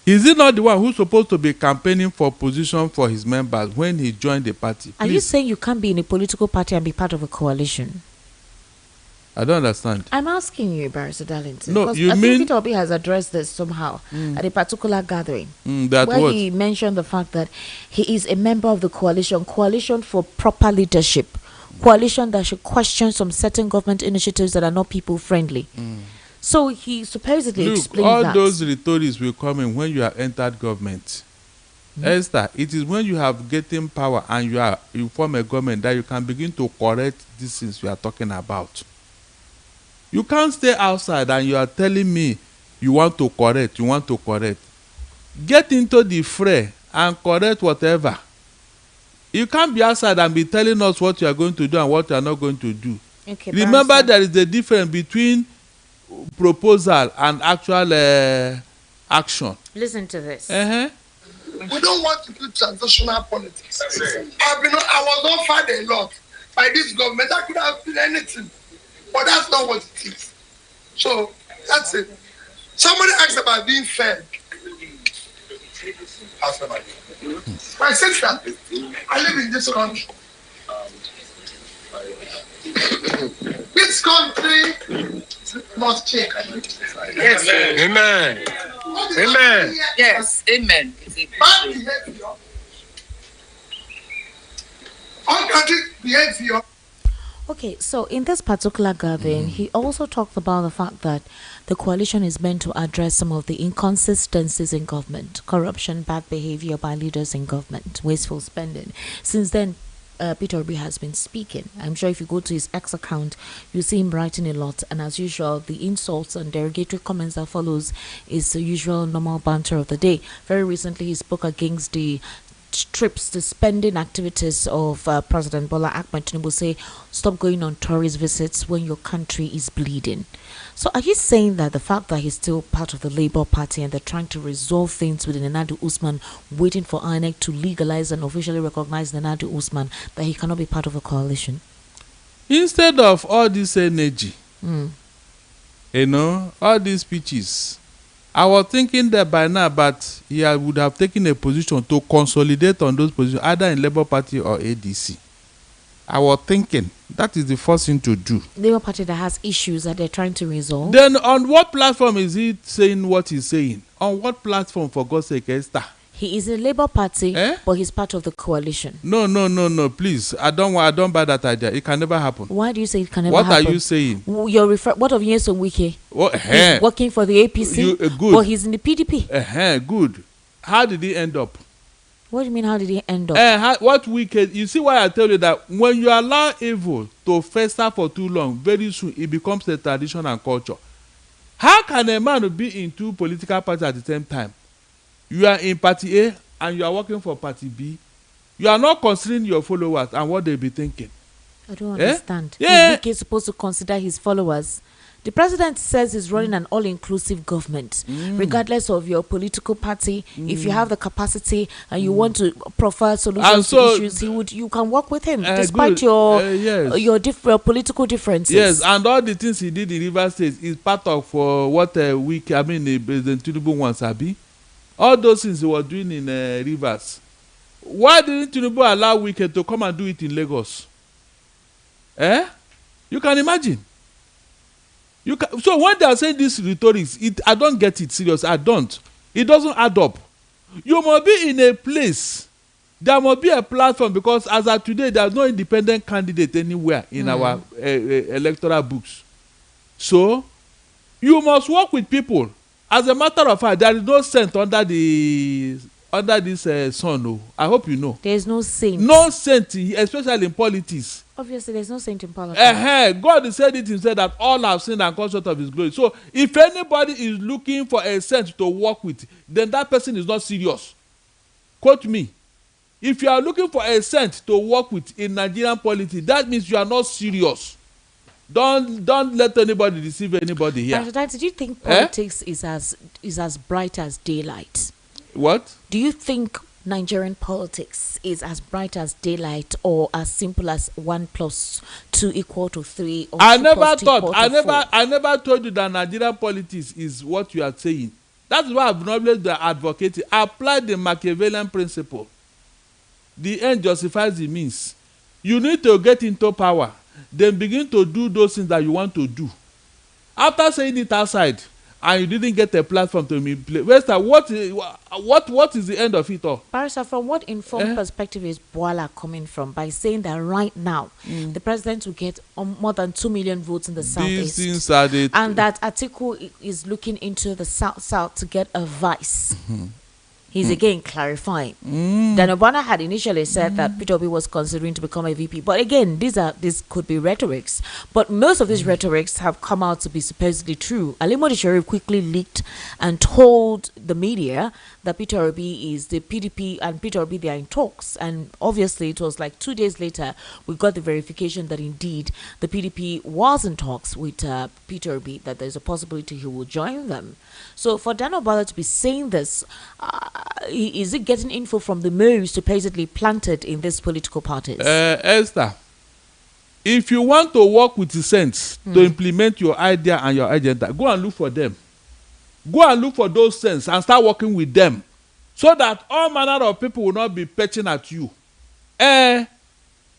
Is he not the one who's supposed to be campaigning for position for his members when he joined the party? Please. Are you saying you can't be in a political party and be part of a coalition? I don't understand. I'm asking you, Barrister Darlington. No, because you I mean think Peter Obi has addressed this somehow at a particular gathering that where what? he mentioned the fact that he is a member of the coalition for proper leadership, coalition that should question some certain government initiatives that are not people friendly. So he supposedly Look, explained all that. those rhetorics will come in when you have entered government. Esther, it is when you have getting power and you form a government that you can begin to correct these things you are talking about. You can't stay outside and you are telling me you want to correct. Get into the fray and correct whatever. You can't be outside and be telling us what you are going to do and what you are not going to do. Okay, Remember, Barrister. there is a difference between proposal and actual action. Listen to this. We don't want to do transactional politics. I was offered a lot by this government. I could have been anything, but that's not what it is. So that's it. Somebody asked about being fair. My sister, I live in this country. This country must change. Yes. Amen. Amen. Yes, amen. Bad behavior. Uncontrolled behavior. Okay, so in this particular gathering, he also talked about the fact that the coalition is meant to address some of the inconsistencies in government, corruption, bad behavior by leaders in government, wasteful spending. Since then, Peter Obi has been speaking. I'm sure if you go to his X account, you see him writing a lot. And as usual, the insults and derogatory comments that follows is the usual normal banter of the day. Very recently, he spoke against the trips, the spending activities of President Bola Ahmed Tinubu. Say, stop going on tourist visits when your country is bleeding. So are you saying that the fact that he's still part of the Labour Party and they're trying to resolve things with Nenadu Usman, waiting for INEC to legalize and officially recognize Nenadu Usman, that he cannot be part of a coalition? Instead of all this energy, all these speeches, I was thinking that by now, but he would have taken a position to consolidate on those positions, either in Labour Party or ADC. I was thinking that is the first thing to do. Labour Party that has issues that they're trying to resolve. Then on what platform is he saying what he's saying? On what platform, for God's sake, Esther? He is a Labour Party, but he's part of the coalition. No, please. I don't buy that idea. It can never happen. Why do you say it can never What happen? are you saying? What of Nyesom Wike? He's working for the APC, good. but he's in the PDP. Good. How did he end up? What do you mean, how did he end up? What wicked? You see why I tell you that when you allow evil to fester for too long, very soon it becomes a tradition and culture. How can a man be in two political parties at the same time? You are in party A and you are working for party B. You are not considering your followers and what they be thinking. I don't understand. Yeah. Is Wike supposed to consider his followers? The president says he's running an all-inclusive government, regardless of your political party. If you have the capacity and you want to proffer solutions to issues, you can work with him, despite your political differences. Yes, and all the things he did in Rivers State is part of what President Tinubu wants, Abi. All those things he was doing in Rivers. Why didn't Tinubu allow Wike to come and do it in Lagos? You can imagine. So when they are saying this rhetorics, I don't get it serious. I don't. It doesn't add up. You must be in a place. There must be a platform, because as of today, there is no independent candidate anywhere in our electoral books. So you must work with people. As a matter of fact, there is no saint under this sun. No, I hope you know. There is no saint. No saint, especially in politics. Obviously, there's no saint in politics. God said it himself that all have sinned and come short of his glory. So if anybody is looking for a saint to work with, then that person is not serious. Quote me. If you are looking for a saint to work with in Nigerian politics, that means you are not serious. Don't let anybody deceive anybody here. Did you think politics is as bright as daylight? What? Do you think Nigerian politics is as bright as daylight, or as simple as 1 + 2 = 3? Or I never told you that Nigerian politics is what you are saying. That's why I've always been advocating. Apply the Machiavellian principle. The end justifies the means. You need to get into power, then begin to do those things that you want to do. After saying it outside, and you didn't get a platform to manipulate, what is the end of it all? Barrister, from what informed perspective is Boala coming from by saying that right now the president will get more than 2 million votes in the southeast, and that Atiku is looking into the south to get a vice? He's again clarifying. Dan Obana had initially said that PDP was considering to become a VP. But again, these could be rhetorics. But most of these rhetorics have come out to be supposedly true. Ali Modi Sharif quickly leaked and told the media that Peter Obi is the PDP, and Peter Obi, they are in talks. And obviously, it was like 2 days later, we got the verification that indeed the PDP was in talks with Peter Obi, that there's a possibility he will join them. So for Dan Obala to be saying this, is it getting info from the moves supposedly planted in these political parties? Esther, if you want to work with the sense to implement your idea and your agenda, go and look for them. Go and look for those sense and start working with them, so that all manner of people will not be perching at you.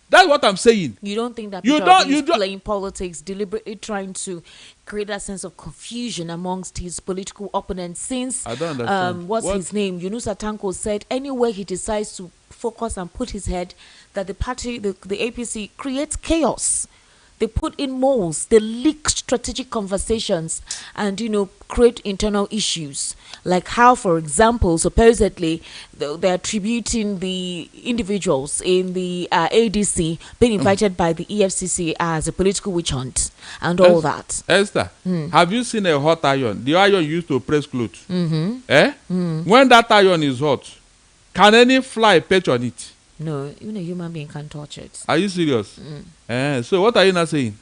That's what I'm saying. You don't think that Peter is playing politics, deliberately trying to create a sense of confusion amongst his political opponents? Since I don't understand. What's his name? Yunus Atanko said anywhere he decides to focus and put his head, that the party, the APC, creates chaos. They put in moles, they leak strategic conversations, and create internal issues. Like how, for example, supposedly they're attributing the individuals in the ADC being invited by the EFCC as a political witch hunt and all that. Esther, have you seen a hot iron? The iron used to press clothes. When that iron is hot, can any fly perch on it? No, even a human being can't touch it. Are you serious? So what are you not saying?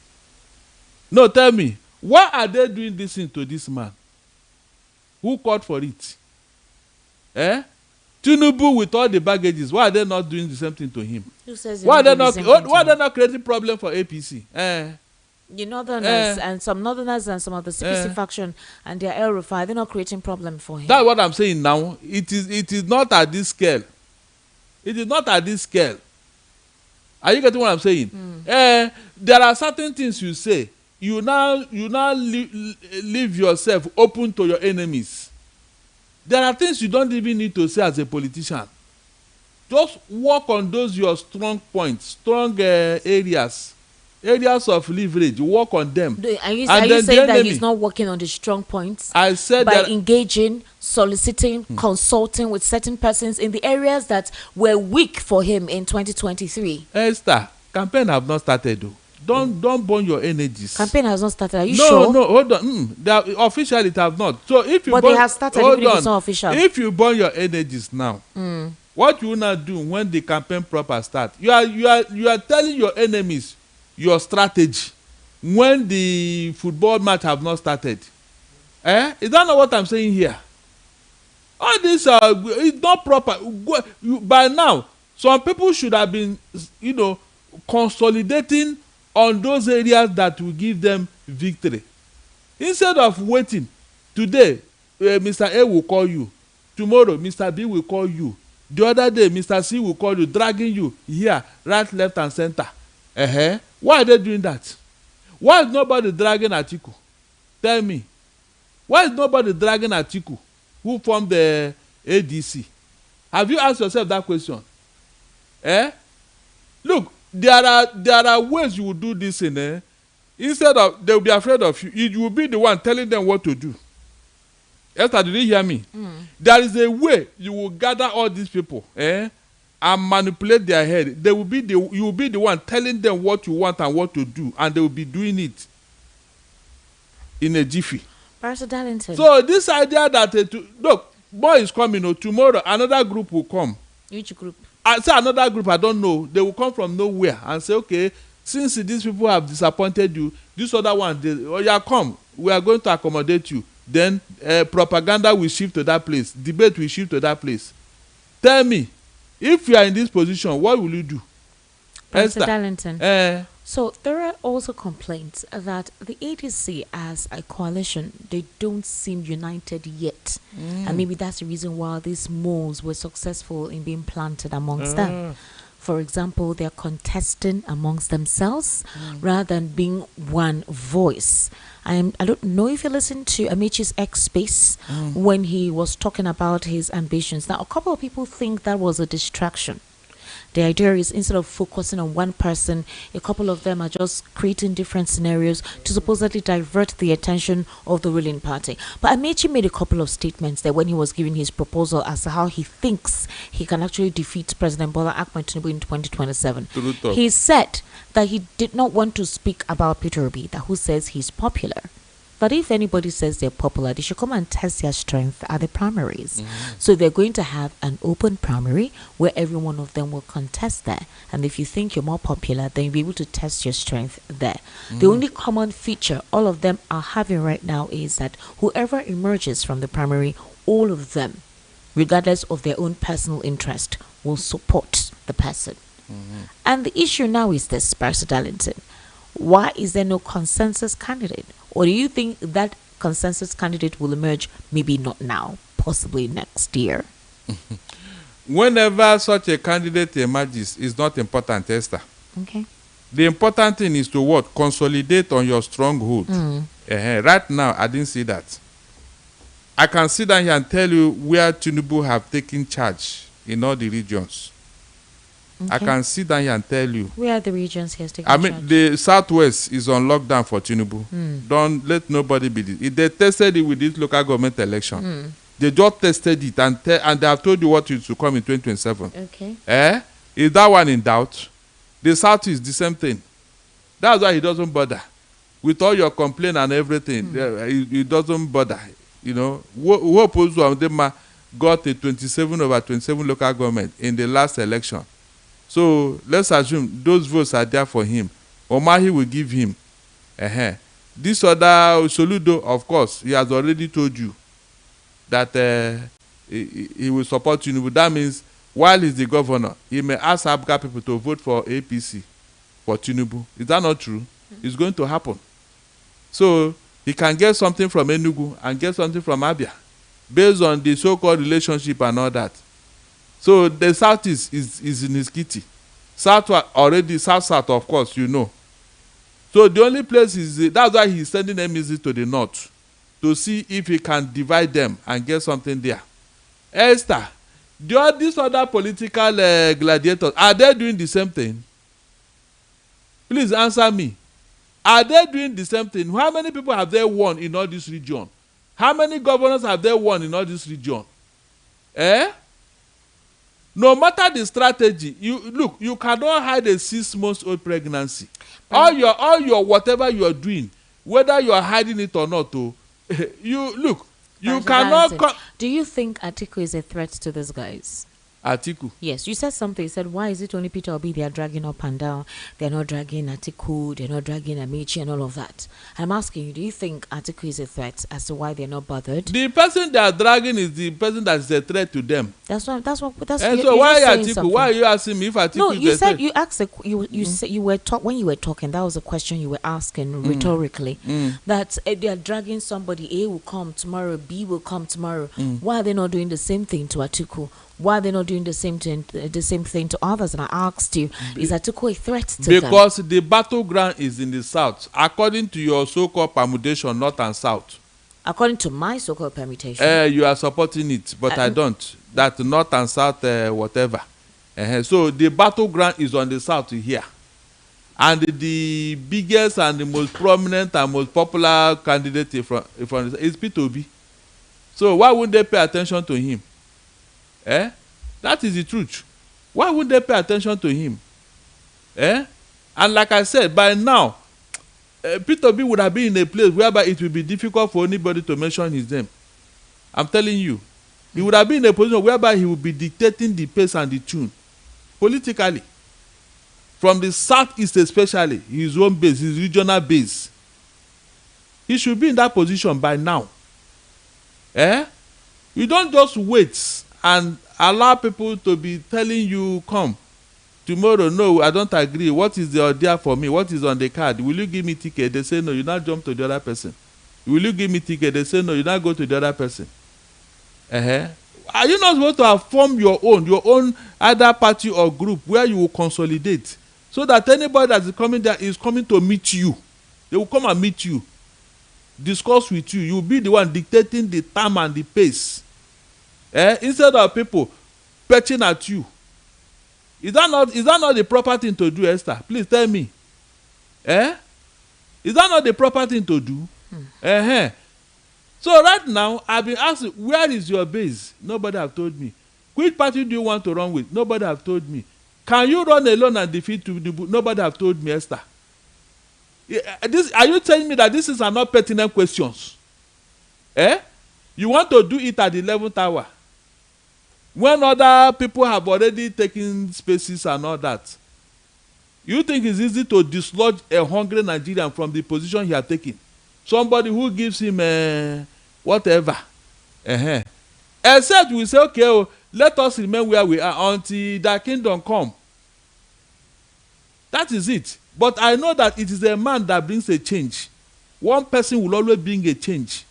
No, tell me, why are they doing this thing to this man? Who called for it? Tinubu with all the baggages, why are they not doing the same thing to him? Why are they not creating problem for APC? The Northerners and some Northerners and some of the CPC faction and their El Rufai, they're not creating problem for him. That's what I'm saying now. It is not at this scale. It is not at this scale. Are you getting what I'm saying? There are certain things you say. You now leave yourself open to your enemies. There are things you don't even need to say as a politician. Just work on those your strong points, strong areas of leverage. Work on them. Are you saying that he's not working on the strong points? I said by engaging, soliciting, consulting with certain persons in the areas that were weak for him in 2023. Esther, campaign have not started though. Don't burn your energies. Campaign has not started. Are you sure? No, hold on. Officially it have not. So if you they have started, even if it's not official. If you burn your energies now, what you will not do when the campaign proper start? You are telling your enemies your strategy when the football match have not started. Is that not what I'm saying here? All this it's not proper. By now, some people should have been, consolidating on those areas that will give them victory. Instead of waiting, today, Mr. A will call you. Tomorrow, Mr. B will call you. The other day, Mr. C will call you, dragging you here, right, left, and center. Why are they doing that? Why is nobody dragging Atiku? Tell me. Why is nobody dragging Atiku, who formed the ADC? Have you asked yourself that question? Look, there are ways you will do this in. Instead of they will be afraid of you, you will be the one telling them what to do. Esther, did you hear me? There is a way you will gather all these people, and manipulate their head. You will be the one telling them what you want and what to do, and they will be doing it in a jiffy. Pastor Darlington. So this idea that look, boy is coming. Tomorrow another group will come. Which group? I say another group. I don't know. They will come from nowhere and say, okay, since these people have disappointed you, this other one, come, we are going to accommodate you. Then propaganda will shift to that place, debate will shift to that place. Tell me, if you are in this position, what will you do? Mr. Darlington. So there are also complaints that the APC as a coalition, they don't seem united yet. And maybe that's the reason why these moles were successful in being planted amongst them. For example, they're contesting amongst themselves rather than being one voice. I don't know if you listened to Amaechi's X Space when he was talking about his ambitions. Now, a couple of people think that was a distraction. The idea is, instead of focusing on one person, a couple of them are just creating different scenarios to supposedly divert the attention of the ruling party. But Amaechi made a couple of statements there when he was giving his proposal as to how he thinks he can actually defeat President Bola Ahmed Tinubu in 2027. He said that he did not want to speak about Peter Obi, who says he's popular. But if anybody says they're popular, they should come and test their strength at the primaries. So they're going to have an open primary where every one of them will contest there. And if you think you're more popular, then you'll be able to test your strength there. The only common feature all of them are having right now is that whoever emerges from the primary, all of them, regardless of their own personal interest, will support the person. And the issue now is this, Barrister Darlington. Why is there no consensus candidate? Or do you think that consensus candidate will emerge, maybe not now, possibly next year? Whenever such a candidate emerges, it's not important, Esther. Okay. The important thing is to what? Consolidate on your stronghold. Right now, I didn't see that. I can sit down here and tell you where Tinubu have taken charge in all the regions. Okay. I can sit down here and tell you. Where are the regions he has taken charge? I mean, the Southwest is on lockdown for Tinubu. Don't let nobody be this. If they tested it with this local government election, they just tested it and they have told you what is to come in 2027. Okay. Is that one in doubt? The South is the same thing. That's why he doesn't bother. With all your complaint and everything, he doesn't bother. You know, who opposed to them got a 27/27 local government in the last election. So let's assume those votes are there for him. Omahi will give him. This other Soludo, of course, he has already told you that he will support Tinubu. That means while he's the governor, he may ask Abga people to vote for APC for Tinubu. Is that not true? It's going to happen. So he can get something from Enugu and get something from Abia based on the so-called relationship and all that. So the South is in his kitty. South already, South, of course, you know. So the only place is, that's why he's sending MEC to the North to see if he can divide them and get something there. Esther, these other political gladiators, are they doing the same thing? Please answer me. Are they doing the same thing? How many people have they won in all this region? How many governors have they won in all this region? No matter the strategy, you cannot hide a 6-month-old pregnancy. All your whatever you are doing, whether you are hiding it or not, you cannot. Do you think Atiku is a threat to these guys? Atiku? Yes, you said something. You said, why is it only Peter Obi they are dragging up and down? They're not dragging Atiku, they're not dragging Amaechi and all of that. I'm asking you, do you think Atiku is a threat as to why they're not bothered? The person they are dragging is the person that is a threat to them. That's and so why Atiku? Why are you asking me if Atiku no, is you a said threat? you asked you said you were when you were talking, that was a question you were asking rhetorically. That they are dragging somebody, A will come tomorrow, B will come tomorrow. Why are they not doing the same thing to Atiku? Why are they not doing the same thing to others? And I asked you, is Atiku a threat to them? Because the battleground is in the South, according to your so-called permutation, North and South. According to my so-called permutation. You are supporting it, but I don't. That North and South, whatever. So the battleground is on the South here. And the biggest and the most prominent and most popular candidate is Peter Obi. So why wouldn't they pay attention to him? That is the truth. Why would they pay attention to him? And like I said, by now, Peter Obi would have been in a place whereby it will be difficult for anybody to mention his name. I'm telling you. He would have been in a position whereby he would be dictating the pace and the tune politically. from the southeast especially, his own base, his regional base. He should be in that position by now. You don't just wait and allow people to be telling you, come tomorrow. No, I don't agree. What is the idea for me? What is on the card? Will you give me ticket? They say no, you not jump to the other person. Will you give me ticket? They say no, you not go to the other person. Are you not supposed to have formed your own other party or group where you will consolidate, so that anybody that is coming there is coming to meet you? They will come and meet you, discuss with you. You will be the one dictating the time and the pace. Instead of people perching at you. Is that not the proper thing to do, Esther? Please tell me. Is that not the proper thing to do? So right now, I've been asked, where is your base? Nobody have told me. Which party do you want to run with? Nobody have told me. Can you run alone and defeat Tinubu? Nobody have told me, Esther. Are you telling me that this is not pertinent questions? You want to do it at the 11th hour, when other people have already taken spaces and all that? You think it's easy to dislodge a hungry Nigerian from the position he has taken? Somebody who gives him whatever. Except we say, okay, let us remain where we are until the kingdom come. That is it. But I know that it is a man that brings a change. One person will always bring a change.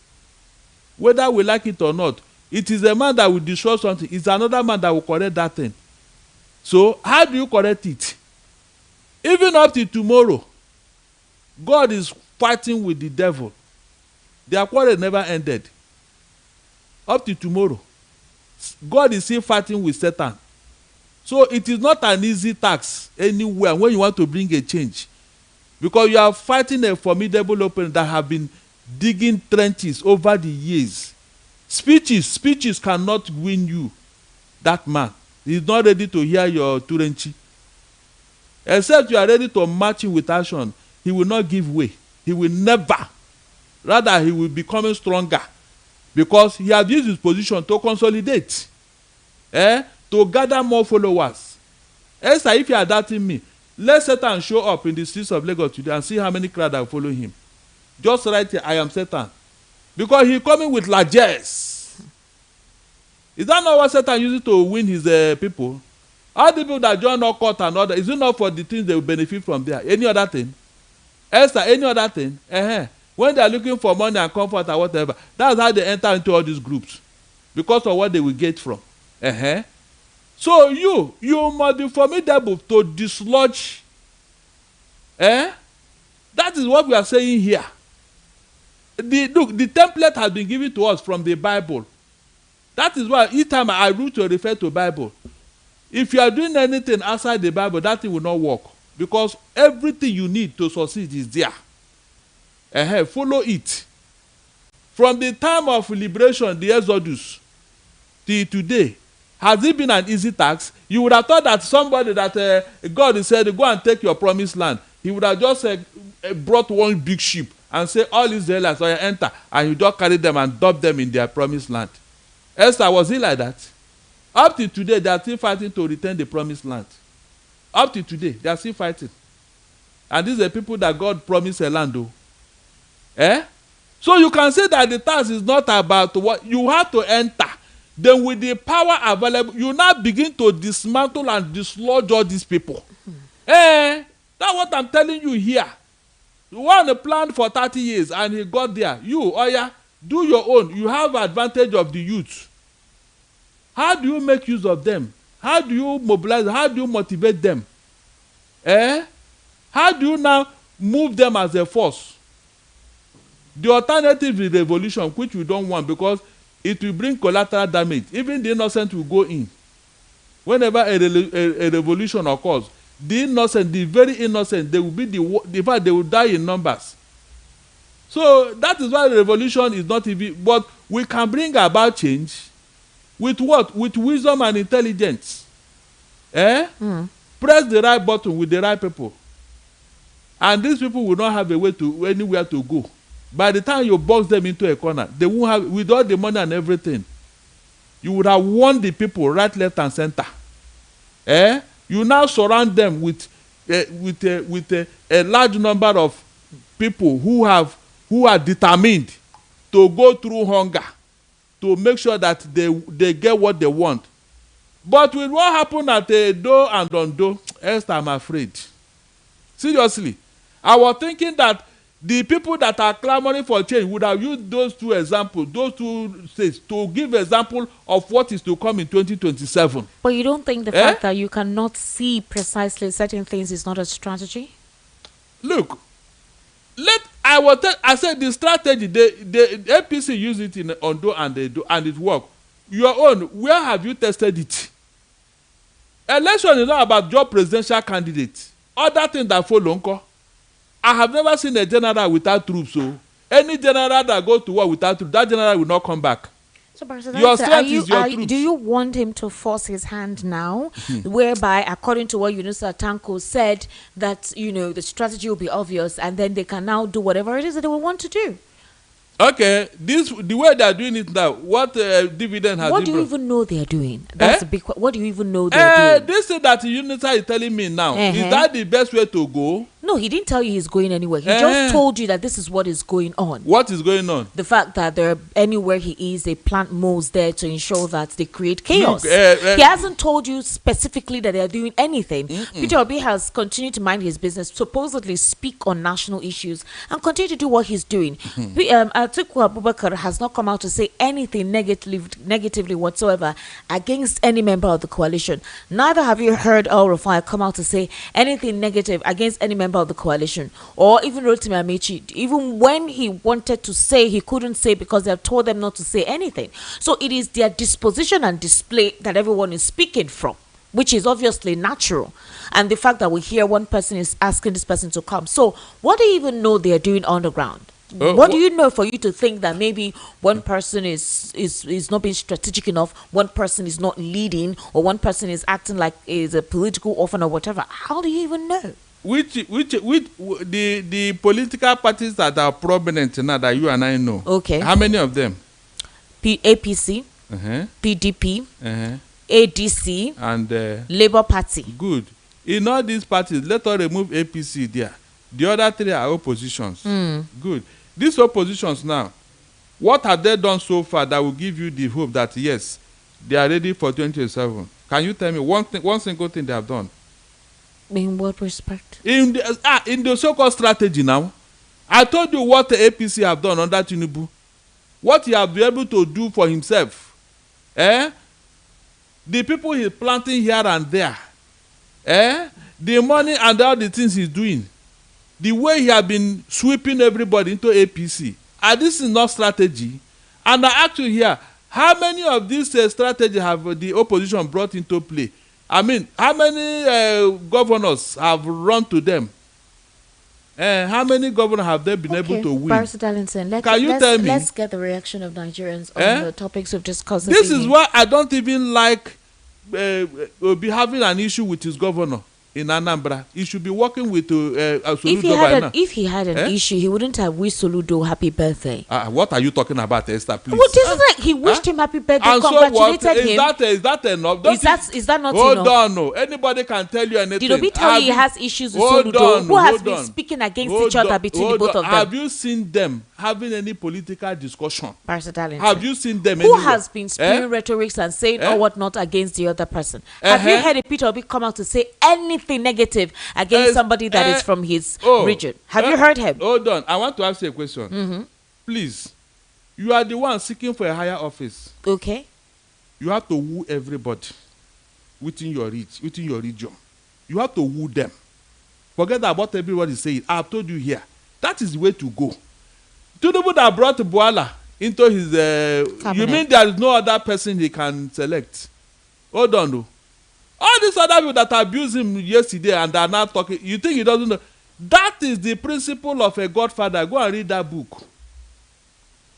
Whether we like it or not, it is a man that will destroy something. It's another man that will correct that thing. So how do you correct it? Even up to tomorrow, God is fighting with the devil. Their quarrel never ended. Up to tomorrow, God is still fighting with Satan. So it is not an easy task anywhere when you want to bring a change, because you are fighting a formidable opponent that have been digging trenches over the years. Speeches cannot win you. That man, he is not ready to hear your turenchi. Except you are ready to match him with action, he will not give way. He will never. Rather, he will be becoming stronger, because he has used his position to consolidate, to gather more followers. Esther, if you are doubting me, let Satan show up in the streets of Lagos today and see how many crowd are following him. Just right here, I am Satan. Because he coming with largesse. Is that not what Satan uses to win his people? All the people that join our court and other, is it not for the things they will benefit from there? Any other thing? Esther, any other thing? When they are looking for money and comfort or whatever, that's how they enter into all these groups, because of what they will get from. So you must be formidable to dislodge. That is what we are saying here. Look, the template has been given to us from the Bible. That is why each time I root to refer to Bible. If you are doing anything outside the Bible, that thing will not work, because everything you need to succeed is there. Follow it. From the time of liberation, the Exodus, till today, has it been an easy task? You would have thought that somebody that God said, go and take your promised land, he would have just brought one big ship and say, all Israelites are enter, and you just carry them and dump them in their promised land. Esther, was it like that? Up to today, they are still fighting to return the promised land. Up to today, they are still fighting. And these are people that God promised a land, though. So you can say that the task is not about what you have to enter. Then with the power available, you now begin to dismantle and dislodge all these people. That's what I'm telling you here. You want to plan for 30 years and he got there. You, do your own. You have advantage of the youth. How do you make use of them? How do you mobilize? How do you motivate them? How do you now move them as a force? The alternative is revolution, which we don't want, because it will bring collateral damage. Even the innocent will go in. Whenever a revolution occurs, the innocent, the very innocent, they will be in fact, they will die in numbers. So that is why the revolution is not even, but we can bring about change with what? With wisdom and intelligence. Press the right button with the right people. And these people will not have a way to anywhere to go. By the time you box them into a corner, they won't have, with all the money and everything, you would have won the people right, left, and center. You now surround them with with a large number of people who are determined to go through hunger to make sure that they get what they want. But with what happened at Do and Ondo, Esther, I'm afraid. Seriously, I was thinking that the people that are clamoring for change would have used those two examples, those two states, to give example of what is to come in 2027. But you don't think the fact that you cannot see precisely certain things is not a strategy? Look, I said the strategy, the APC use it in Ondo and it worked. Your own, where have you tested it? Election is not about your presidential candidate. Other things that follow, unko. I have never seen a general without troops. So any general that goes to war without troops, that general will not come back. So, your strength is your troops. Do you want him to force his hand now, whereby, according to what Yunusa Tanko said, that the strategy will be obvious, and then they can now do whatever it is that they will want to do? Okay, the way they are doing it now, what dividend has? What do you even know they are doing? That's a big. What do you even know they are doing? This thing that Unita is telling me now, is that the best way to go? No, he didn't tell you he's going anywhere. He just told you that this is what is going on. What is going on? The fact that anywhere he is, they plant moles there to ensure that they create chaos. Look, he hasn't told you specifically that they are doing anything. Peter Obi has continued to mind his business, supposedly speak on national issues, and continue to do what he's doing. Atiku Abubakar has not come out to say anything negatively whatsoever against any member of the coalition. Neither have you heard El Rufai come out to say anything negative against any member of the coalition, or even Rotimi Amechi. Even when he wanted to say, he couldn't say because they have told them not to say anything. So it is their disposition and display that everyone is speaking from, which is obviously natural. And the fact that we hear one person is asking this person to come. So what do you even know they are doing on the ground? What do you know for you to think that maybe one person is not being strategic enough, one person is not leading, or one person is acting like is a political orphan or whatever? How do you even know? Which the political parties that are prominent now that you and I know? Okay. How many of them? APC, PDP, ADC, and Labour Party. Good. In all these parties, let us remove APC there. The other three are oppositions. Good. These oppositions now, what have they done so far that will give you the hope that yes, they are ready for 2027? Can you tell me one single thing they have done? In what respect? In the so-called strategy now, I told you what the APC have done under Tinubu, what he have been able to do for himself. The people he's planting here and there, the money and all the things he's doing, the way he has been sweeping everybody into APC, and this is not strategy. And I ask you here, how many of these strategies have the opposition brought into play? I mean, how many governors have run to them? How many governors have they been able to win? Barrister Darlington, let's get the reaction of Nigerians on the topics we've discussed. This is why I don't even like be having an issue with his governor in Anambra. He should be working with Soludo. If he had an issue, he wouldn't have wished Soludo happy birthday. What are you talking about, Esther? Please. Well, this is like he wished him happy birthday, and congratulated him. Is that enough? Is that not enough? Hold on, no. Anybody can tell you anything. Did Obi tell you he has issues with Soludo? Who has been speaking against each other between the both of them? Have you seen them having any political discussion? Barrister Darlington, have you seen them? Who has been spewing rhetorics and saying or what not against the other person? Have you heard a Peter Obi come out to say anything negative against somebody that is from his region? Have you heard him? Hold on, I want to ask you a question. Please, you are the one seeking for a higher office. Okay. You have to woo everybody within your region. You have to woo them. Forget about everybody saying. I have told you here. That is the way to go. Tinubu that brought Boala into his you mean there is no other person he can select? Hold on, though. All these other people that abused him yesterday and are now talking, you think he doesn't know? That is the principle of a godfather. Go and read that book.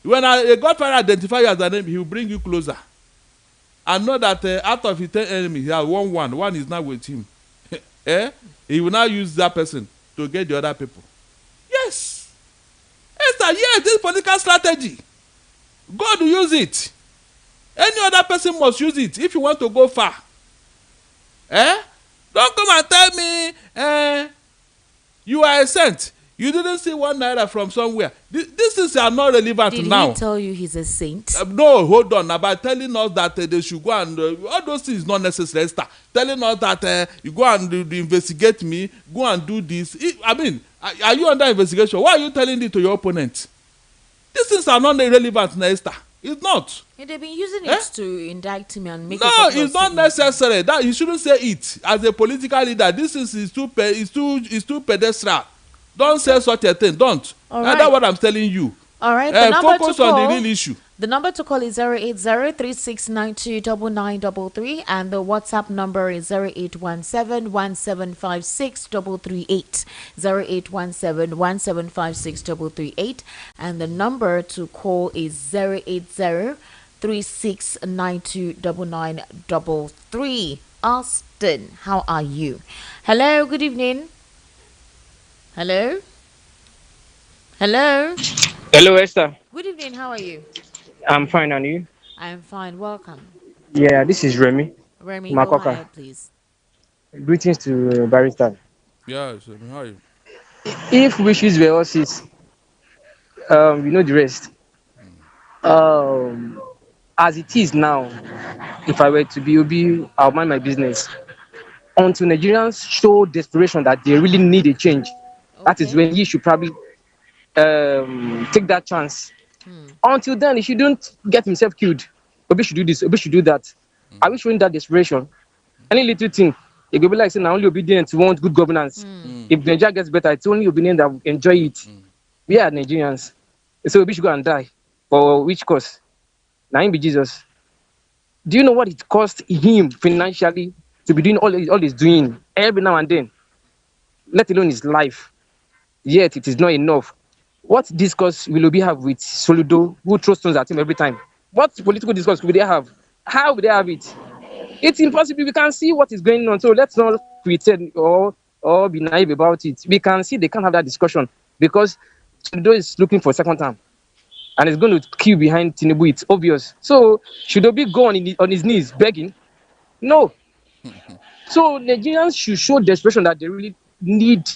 When a godfather identifies you as a name, he will bring you closer. And know that out of his 10 enemies, he has won one. One is now with him. He will now use that person to get the other people. Yes. Yes, this political strategy. God will use it. Any other person must use it if you want to go far. Don't come and tell me you are a saint. You didn't see 1 naira from somewhere. These things are not relevant Did now. he tell you he's a saint? No, hold on. About telling us that they should go and all those things is not necessary. Esther. Telling us that you go and investigate me, go and do this. I mean, are you under investigation? Why are you telling it to your opponent? These things are not irrelevant, Esther. It's not. Yeah, they've been using it to indict me and make. No, it's not necessary. That you shouldn't say it as a political leader. This is too pedestrian. Don't say such a thing. Don't. All right. That's what I'm telling you. All right. The number focus to call, on the real issue. The number to call is 080-3692-9933 and the WhatsApp number is 0817-1756-338. 0817-1756-338 and the number to call is 080-3692-9933. Austin, how are you? Hello, good evening. Hello? Hello? Hello, Esther. Good evening, how are you? I'm fine, and you? I am fine, welcome. Yeah, this is Remy. Remy, Makoka. go ahead, please. Greetings to Barrister. Yeah, so how are you? If wishes were horses, you know the rest. As it is now, if I were to be OB, I'll mind my business. Until Nigerians show desperation that they really need a change, that is when he should probably take that chance. Until then, he shouldn't get himself killed. Obi should do this, Obi should do that. Are we showing that desperation? Any little thing, it will be like saying, now only obedient want good governance. If Nigeria gets better, it's only obedient that will enjoy it. We are Nigerians. So Obi should go and die. For which cause? Now him be Jesus. Do you know what it cost him financially to be doing all he's doing every now and then? Let alone his life. Yet it is not enough. What discourse will Obi have with Soludo, who throws stones at him every time? What political discourse will they have? How will they have it? It's impossible. We can see what is going on. So let's not pretend or be naive about it. We can see they can't have that discussion because Soludo is looking for a second term and is going to queue behind Tinubu. It's obvious. So should Obi go on his knees begging? No. So Nigerians should show desperation that they really need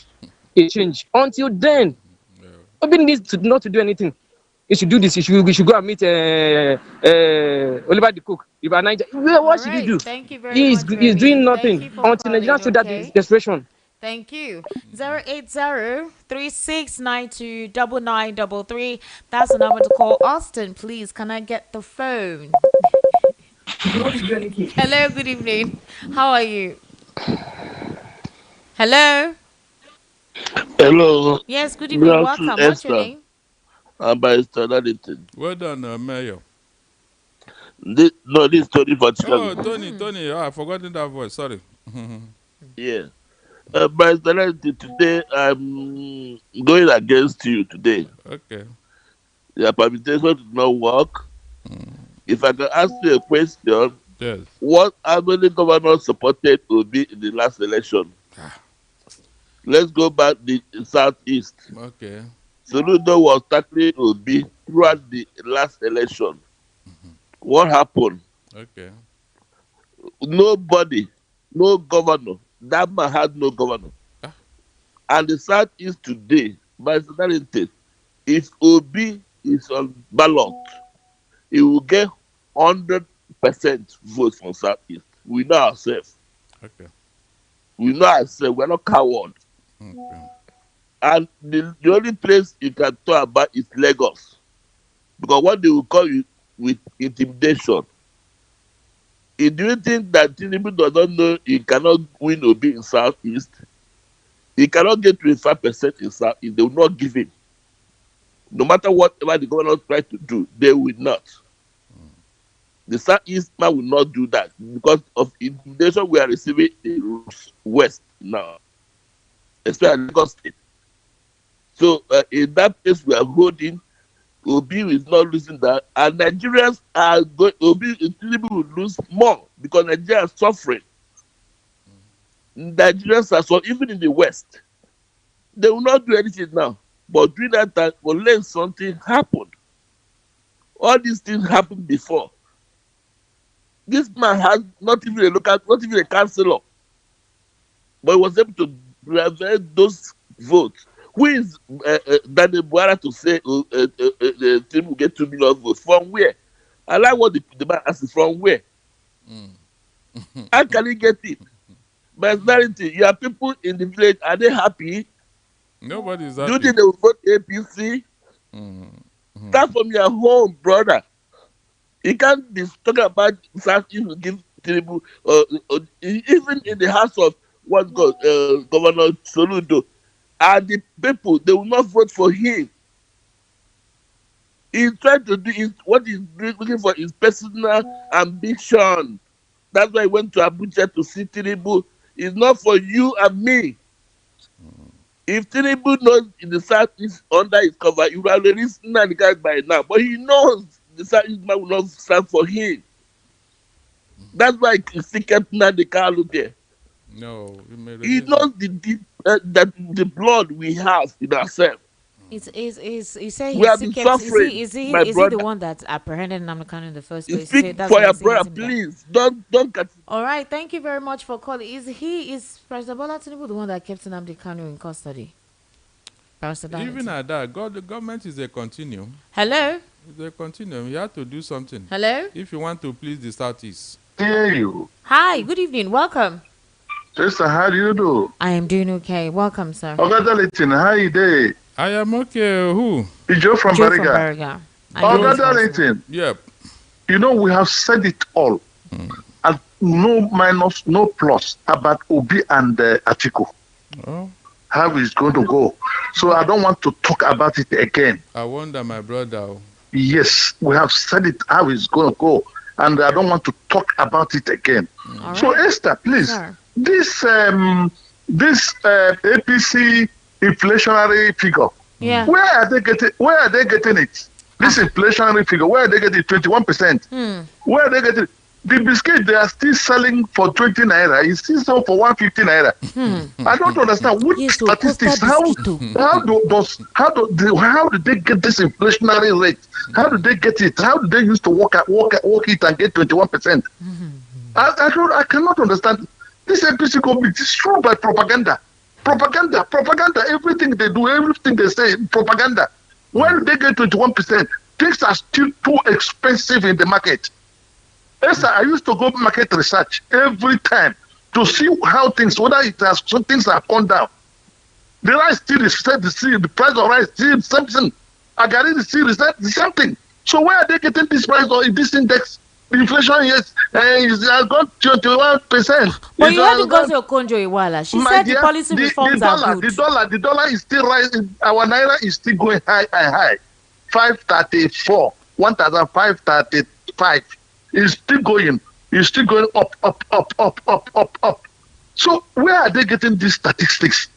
a change. Until then, Obi needs not to do anything. He should do this. We should go and meet Oliver the cook. What should he do? Thank you very much. He's doing nothing until Nigerians show that desperation. Thank you. 080-3692-9933. That's the number to call. Austin, please, can I get the phone? Hello, good evening. How are you? Hello? Hello. Yes, good evening. Welcome. What's your name? I'm Barrister Darlington. Well done, Mayor. This is Tony for Chicago. Oh, Tony. I forgot that voice. Sorry. Yeah. Barrister Darlington, today I'm going against you today. Okay. Your permutation did not work. If I can ask you a question, yes. How many governors supported Obi in the last election? Let's go back the southeast. Okay. Soludo was tackling Obi throughout the last election. What happened? Okay. Nobody, no governor. That man had no governor. And the southeast today, by certainty, if Obi is on ballot, he will get 100% votes from southeast. We know ourselves. Okay. We know ourselves. We're not cowards. Okay. And the only place you can talk about is Lagos. Because what they will call you with intimidation. Do you think that Tinubu does not know he cannot win Obi in Southeast? He cannot get 25% in Southeast. They will not give him. No matter whatever the governor tries to do, they will not. The Southeast man will not do that because of intimidation we are receiving in West now, especially Lagos State. So in that place we are holding, Obi is not losing that, and Nigerians are going. Tinubu will lose more because Nigeria is suffering. Nigerians are suffering, even in the West. They will not do anything now, but during that time, unless something happened, all these things happened before. This man has not even a councillor. but he was able to prevent those votes. Who is Daniel Buara to say the team will get 2 million votes? From where? I like what the man asks, from where? How can he get it? Personality, you have people in the village, are they happy? Nobody's Do you happy. think they will vote APC? Start from your home, brother. You can't be talking about something to give Tinubu, even in the house of what's called Governor Soludo, and the people, they will not vote for him. He's trying to do what he's looking for is personal ambition. That's why he went to Abuja to see Tinubu. It's not for you and me. If Tinubu knows in the Southeast under his cover, he would have released the guys by now. But he knows the Southeast man will not stand for him. That's why he still kept Nnamdi Kanu there. No, He knows that the blood we have in ourselves. He said We have been suffering. Is he brother. the one that apprehended Nnamdi Kanu in the first place? Speak for your brother, please. Don't cut. All right, thank you very much for calling. Is President Bola Tinubu the one that kept Nnamdi Kanu in custody? Even at that, the government is a continuum. Hello? It's a continuum. You have to do something. Hello? If you want to please the Southeast. Hear you. Hi, good evening. Welcome. Sister, how do you do? I am doing okay. Welcome, sir. Ogadalitin, how you doing? I am okay. Who? Joe from Joe Bariga. from Bariga. Ogadalitin. Yep. You know, we have said it all. And no minus, no plus about Obi and Atiku. Oh. How it's going to go. So I don't want to talk about it again. I wonder, my brother. Yes, we have said it how it's going to go. And I don't want to talk about it again. So right. Esther, please, sure. This APC inflationary figure, where are they getting it? This inflationary figure, where are they getting 21%? Where are they getting it? The biscuit they are still selling for 20 naira. It's still sold for 150 naira. I don't understand which statistics. How do they get this inflationary rate? How do they get it? How do they used to work it and get 21%? I cannot understand. This APC government is true by propaganda. Propaganda. Everything they do, everything they say, propaganda. When they get 21%, things are still too expensive in the market. Yes, I used to go market research every time to see how things have gone down. The rice still is the price of rice still something. Agari is still the same thing. So where are they getting this price or this index? Inflation has gone 21%. But you haven't got your Konjo Iweala. She said the policy reforms are good. The dollar is still rising. Our naira is still going high and high. 534, 1,535. It's still going. It's still going up. So where are they getting these statistics?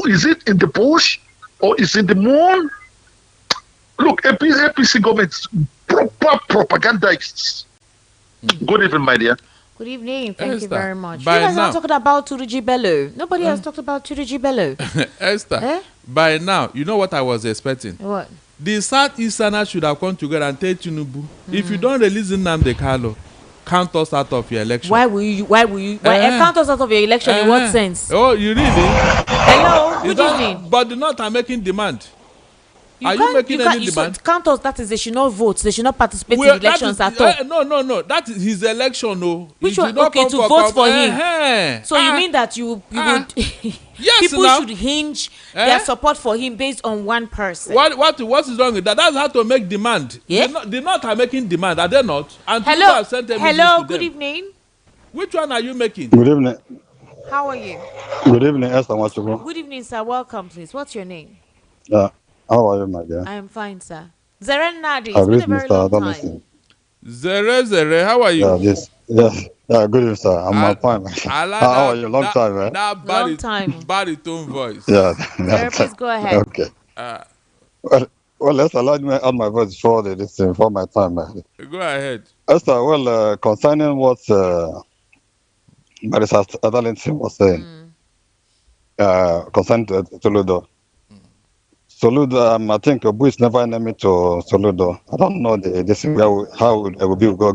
Is it in the bush or is it in the moon? Look, APC government proper propagandists. Good evening, my dear. Good evening. Thank you very much. You By guys now, are talking about Turuji Bello. Nobody has talked about Turuji Bello. Esther, by now, you know what I was expecting? What? The Southeasterners should have come together and tell Tinubu, if you don't release Nnamdi Kanu, count us out of your election. Why will you? Count us out of your election in what sense? Oh, you really? Hello, good evening. But the North are making demand. Are you making any demand? Count us, that is, they should not vote. They should not participate in elections at all. No. That is his election, no. Which one? Okay, to vote for him. So you mean that you would... Yes, people should hinge their support for him based on one person. What is wrong with that? That's how to make demand. Yeah? The North are making demand, are they not? And Hello, good evening. Which one are you making? Good evening. How are you? Good evening, Esther Machubu. Good evening, sir. Welcome, please. What's your name? How are you, my dear? I am fine, sir. Zeren Nadi, it's been a very long time. Zere, how are you? Good evening, sir. I'm fine. How are you? Long time, man. Long time. Baritone voice. Yeah. Zere, please go ahead. Okay. Well, let's allow me to add my voice for my time, man. Go ahead. Esther, concerning what Marisa Adalington was saying, concerning Soludo. Soludo, I think Obu is never enemy to Soludo. I don't know how it will be go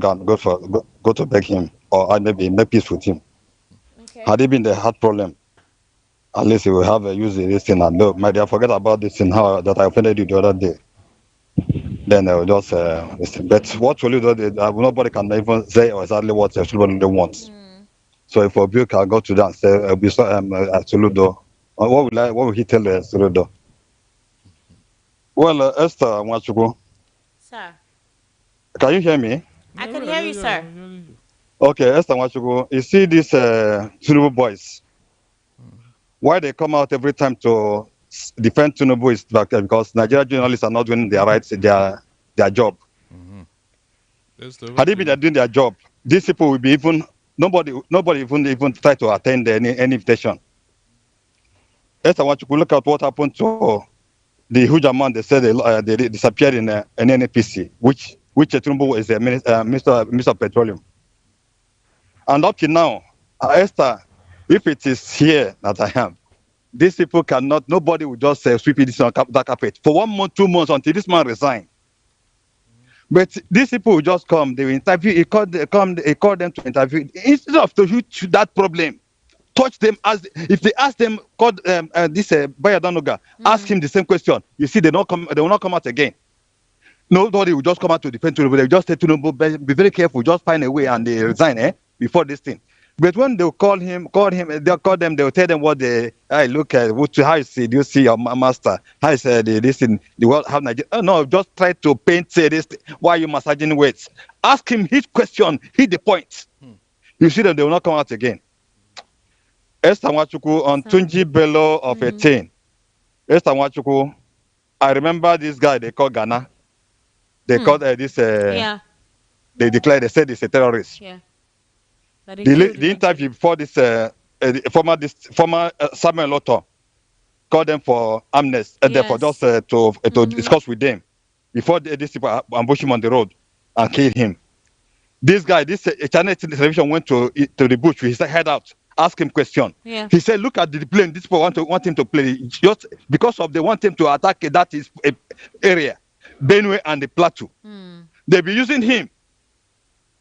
to beg him or maybe make peace with him. Okay. Had it been the hard problem, At least you will have a use this thing and no, my dear, forget about this thing how that I offended you the other day. Then I will just listen. But what will you do? Nobody can even say exactly what everybody wants. So if Obi can go to that and say, Soludo, what will he tell Soludo? Well, Esther Mwachuku, Sir. can you hear me? I can hear you, sir. Okay, Esther Mwachuku, you see these Tinubu boys, why they come out every time to defend Tinubu is because Nigerian journalists are not doing their rights, their job. Had they been doing their job, these people will be even nobody even try to attend any invitation. Esther Mwachuku, look at what happened to the huge amount they said they disappeared in an NPC, which Tinubu is a minister of petroleum. And up to now, Esther, if it is here that I am, these people cannot, nobody will just sweep this on that carpet for 1 month, 2 months until this man resign. But these people will just come, they will interview, he called them to interview. Instead of to shoot that problem, touch them as if they ask them, called this Bayadanoga, ask him the same question. You see, they will not come out again. Nobody will just come out to defend Tinubu. They will just say Tinubu, be very careful, just find a way and they resign before this thing. But when they call him, they'll call them, they'll tell them what they look at, how you see, do you see your master? How you say this in the world, how Nigeria? Oh, no, just try to paint say this. Why are you massaging weights? Ask him his question, hit the point. You see them, they will not come out again. Esther Mwachuku on Tunji Bello of 18. Esther Mwachuku, I remember this guy they call Ghana. They called this. They declared. They said he's a terrorist. Yeah. The interview before this former Samuel Lotto called them for amnesty and for just to discuss with them before these people ambush him on the road and kill him. This guy, channel television went to the bush with his head out, ask him question. Yeah. He said, "Look at the plane. These people want him to play just because of they want him to attack that is area, Benue and the Plateau. They'll be using him."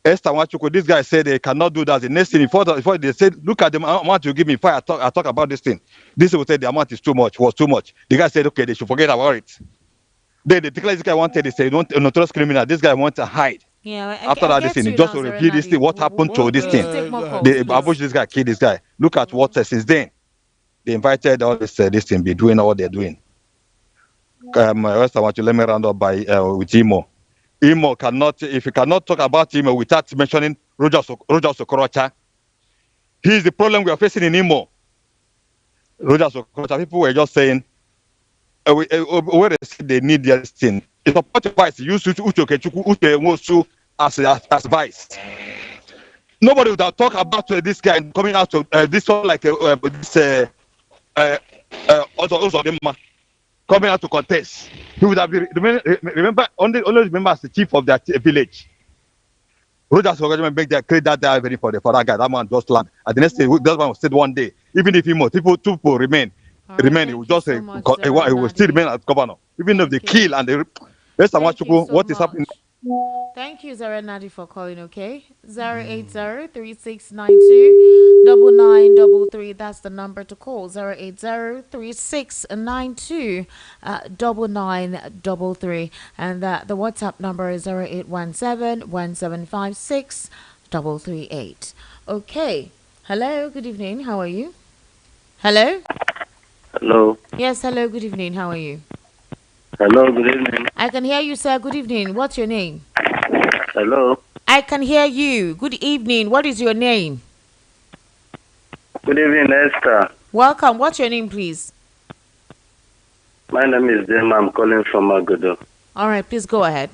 Esther Mwachuku, this guy said they cannot do that. The next thing, before they said, "Look at the amount you give me. If I talk about this thing, this will say the amount is too much. Was too much." The guy said, "Okay, they should forget about it." Then they declared this guy wanted. They said, "Don't notorious criminal. This guy wants to hide." Yeah. After that, this thing, just to review this thing, what happened to this thing? They ambushed this guy, killed this guy. Look at what since then they invited all this thing, be doing all they're doing. Esther Mwachuku, let me round up by with Imo. Imo cannot, if you cannot talk about Imo without mentioning Roger Okorocha, he is the problem we are facing in Imo. Roger Okorocha, people were just saying, where they say they need this thing. It's a part of vice. Use Uche as vice. Nobody would have talked about this guy coming out of this one like this also coming out to contest. He would have been only remember as the chief of that village. Rogers will make that create that ready for that guy. That man just land. At the next day, that man will stay one day. Even if two people remain, he will just he will still remain as governor. Even if they kill and they rest of what is happening. Thank you, Zara Nadi, for calling, okay? 080-3692-9933. That's the number to call. 080-3692-9933. And the WhatsApp number is 0817-1756-338. Okay. Hello, good evening. How are you? Hello? Hello. Yes, hello, good evening. How are you? Hello, good evening. I can hear you, sir. Good evening. What's your name? Hello. I can hear you. Good evening. What is your name? Good evening, Esther. Welcome. What's your name, please? My name is Dem. I'm calling from Agodo. All right, please go ahead.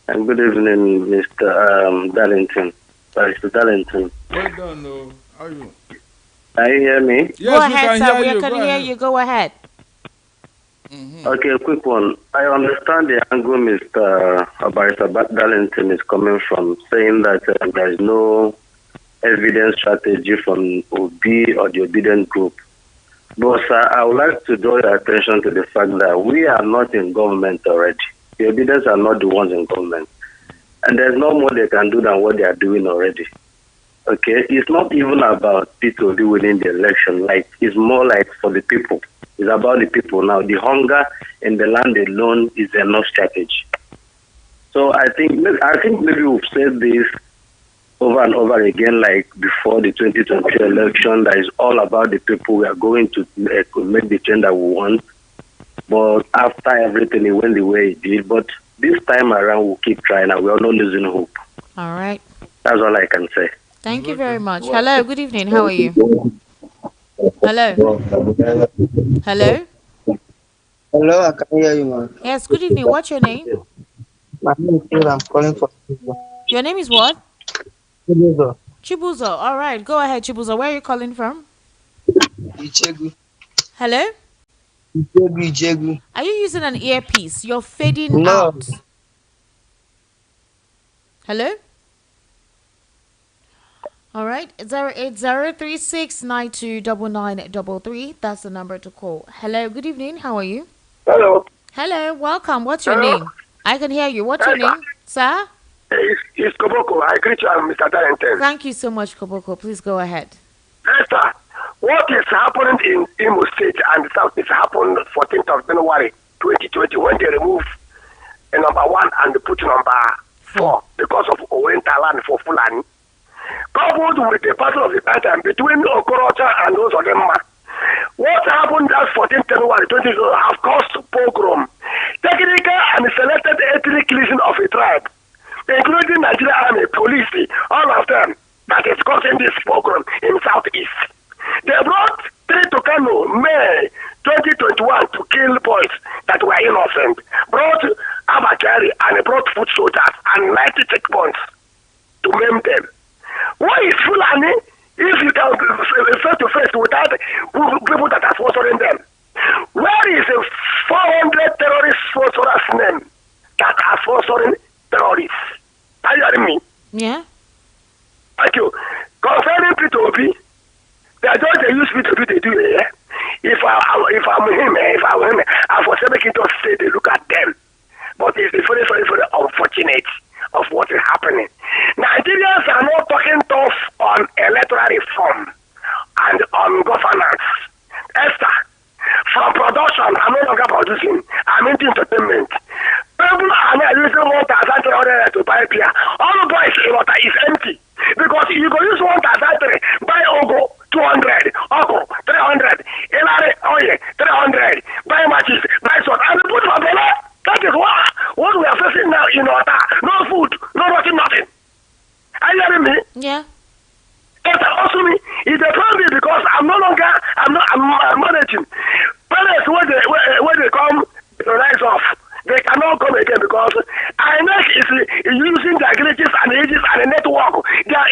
And good evening, Mr. Darlington. Mr. Darlington. Well done, no. How are you? Can you hear me? Yes, go ahead, sir. We can hear you. Go ahead. Okay, a quick one. I understand the angle Mr. Darlington is coming from, saying that there is no evidence strategy from OB or the obedient group. But sir, I would like to draw your attention to the fact that we are not in government already. The obedience are not the ones in government. And there's no more they can do than what they are doing already. Okay, it's not even about people winning the election. Like it's more like for the people. It's about the people now. The hunger in the land alone is enough strategy. So I think maybe we've said this over and over again, like before the 2020 election, that is all about the people. We are going to make the change that we want. But after everything, it went the way it did. But this time around, we'll keep trying and we're not losing hope. All right. That's all I can say. Thank you very much. Hello, good evening. How are you? Hello. Hello. Hello, I can hear you, man. Yes, good evening. What's your name? My name is Phil. I'm calling for Your name is what? Chibuzo. Chibuzo. All right, go ahead, Chibuzo. Where are you calling from? Ichegu. Hello? Ichegu. Are you using an earpiece? You're fading No. out. Hello? All right, 08036929933. That's the number to call. Hello, good evening. How are you? Hello. Hello, welcome. What's your Hello. name? I can hear you. What's your name, sir? It's Koboko. I greet you, Mr. Darrington. Thank you so much, Koboko. Please go ahead. Esther, what is happening in Imo State and the South is happened 14th of January 2020 when they remove number 1 and put number 4 because of Oriental land for Fulani. Coupled with the battle of the pattern between Okorocha and those of them. What happened that 14th January 2020 have caused pogrom, technical and selected ethnic cleansing of a tribe, including Nigerian Army, police, all of them, that is causing this pogrom in Southeast. They brought 3 to Kano, May 2021 to kill boys that were innocent, brought Abakari and brought foot soldiers and 90 checkpoints to maim them. Why is Fulani, if you can face to face without people that are sponsoring them? Where is the 400 terrorist sponsors name that are sponsoring terrorists? Are you hearing me? Yeah. Thank you. Concerning P2P, they are just they use P2P to do it. If I'm him, I for some making to say they look at them. But it's very, very, very unfortunate of what is happening. Nigerians are not talking tough on electoral reform and on governance. Esther, from production, I'm no longer producing. I'm into entertainment. People are not using 1,300 to buy beer. All the boys in water is empty. Because you go use 1,300, buy Ogo, 200, Ogo, 300, Elare, Oye, 300, buy matches, buy salt, and put for Bele. That is what we are facing now in water. No food, no nothing. Are you hearing me? Yeah. It's also me. It's a problem because I'm managing. Parents, when they come, the rise off, they cannot come again because INEC is using their glitches and ages and the network. Their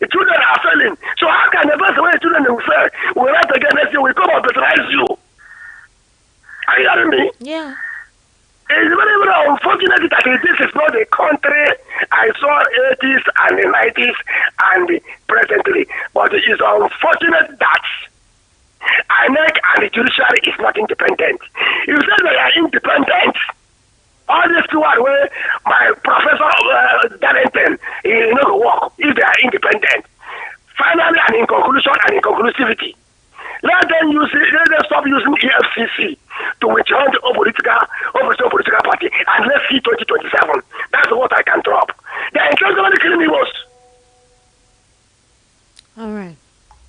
children are failing. So how can the best way children will fail? We write again next year, we come and patronize you. Are you hearing me? Yeah. It's very, very unfortunate that this is not the country I saw 80s and the 90s and presently. But it is unfortunate that INEC and the judiciary is not independent. If you say they are independent, all these two are where my professor Darrington will work if they are independent. Finally, and in conclusion and in conclusivity, let them stop using EFCC to withhold political party and let's see 2027. That's what I can drop. They are intentionally killing Igbos. All right.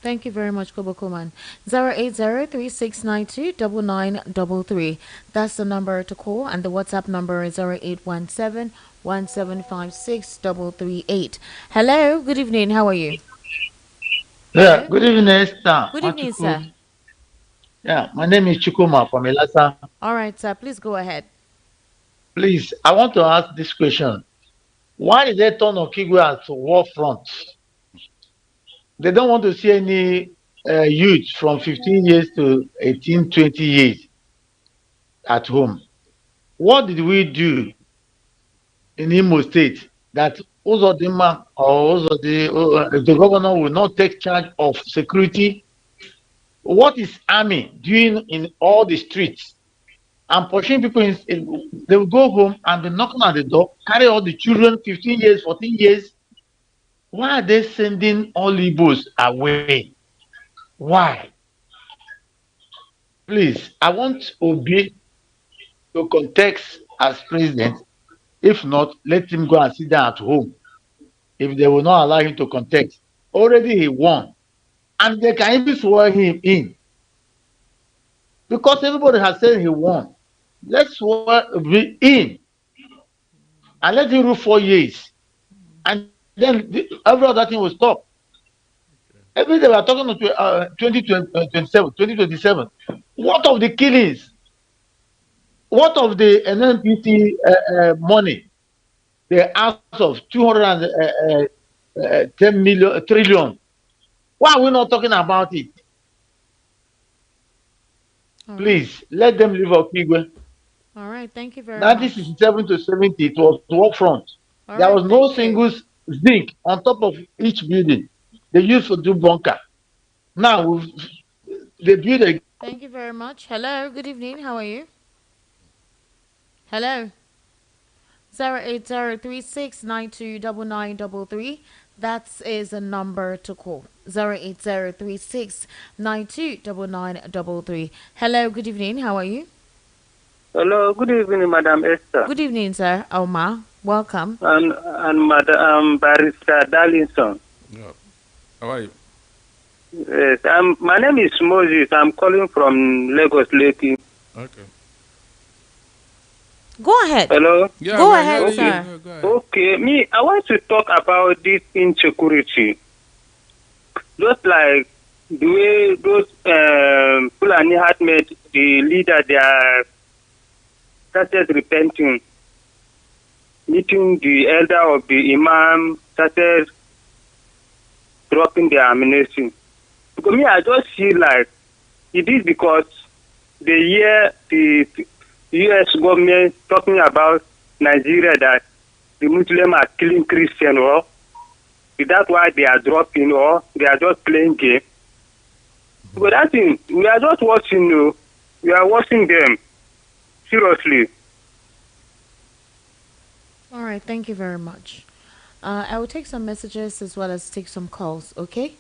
Thank you very much, Kobokoman. 08036929933. That's the number to call, and the WhatsApp number is 0817-1756-338. Hello, good evening. How are you? Yeah, good evening, Esther. Good evening, sir. Yeah, my name is Chukuma from Elasa. All right, sir. Please go ahead. Please, I want to ask this question. Why did they turn Okigwe at war front? They don't want to see any youth from 15 years to 18, 20 years at home. What did we do in Imo State that Uzodinma or the governor will not take charge of security? What is army doing in all the streets? And pushing people they will go home and be knocking at the door, carry all the children, 15 years, 14 years. Why are they sending all Igbos away? Why? Please, I want Obi to contest as president. If not, let him go and sit down at home. If they will not allow him to contest, already he won, and they can even swear him in because everybody has said he won. Let's swear Obi in and let him rule 4 years, and then every other thing will stop. Every day we are talking to 2027. What of the killings? What of the NNPC money? They asked of 210 million trillion. Why are we not talking about it? Please let them leave Okigwe. All right, thank you very much. 1967 to 70, it was war front. There was no single zinc on top of each building. They used to do bunker. Now they build a. Thank you very much. Hello, good evening. How are you? Hello. 08036929933. That is a number to call. 08036929933. Hello, good evening. How are you? Hello, good evening, Madam Esther. Good evening, sir. Omar, welcome. And Madam Barrister Darlington. Yeah. How are you? Yes, my name is Moses. I'm calling from Lagos, Lekki. Okay. Go ahead. Hello? Yeah, go ahead, okay. sir. Go ahead. Okay, I want to talk about this insecurity. Just like the way those Fulani had made the leader, they are started repenting. Meeting the elder of the imam, started dropping their ammunition. Because I just feel like it is because they hear the U.S. government talking about Nigeria that the Muslims are killing Christians, or is that why they are dropping, or they are just playing game? But I think we are just watching, we are watching them seriously. All right, thank you very much. I will take some messages as well as take some calls, okay?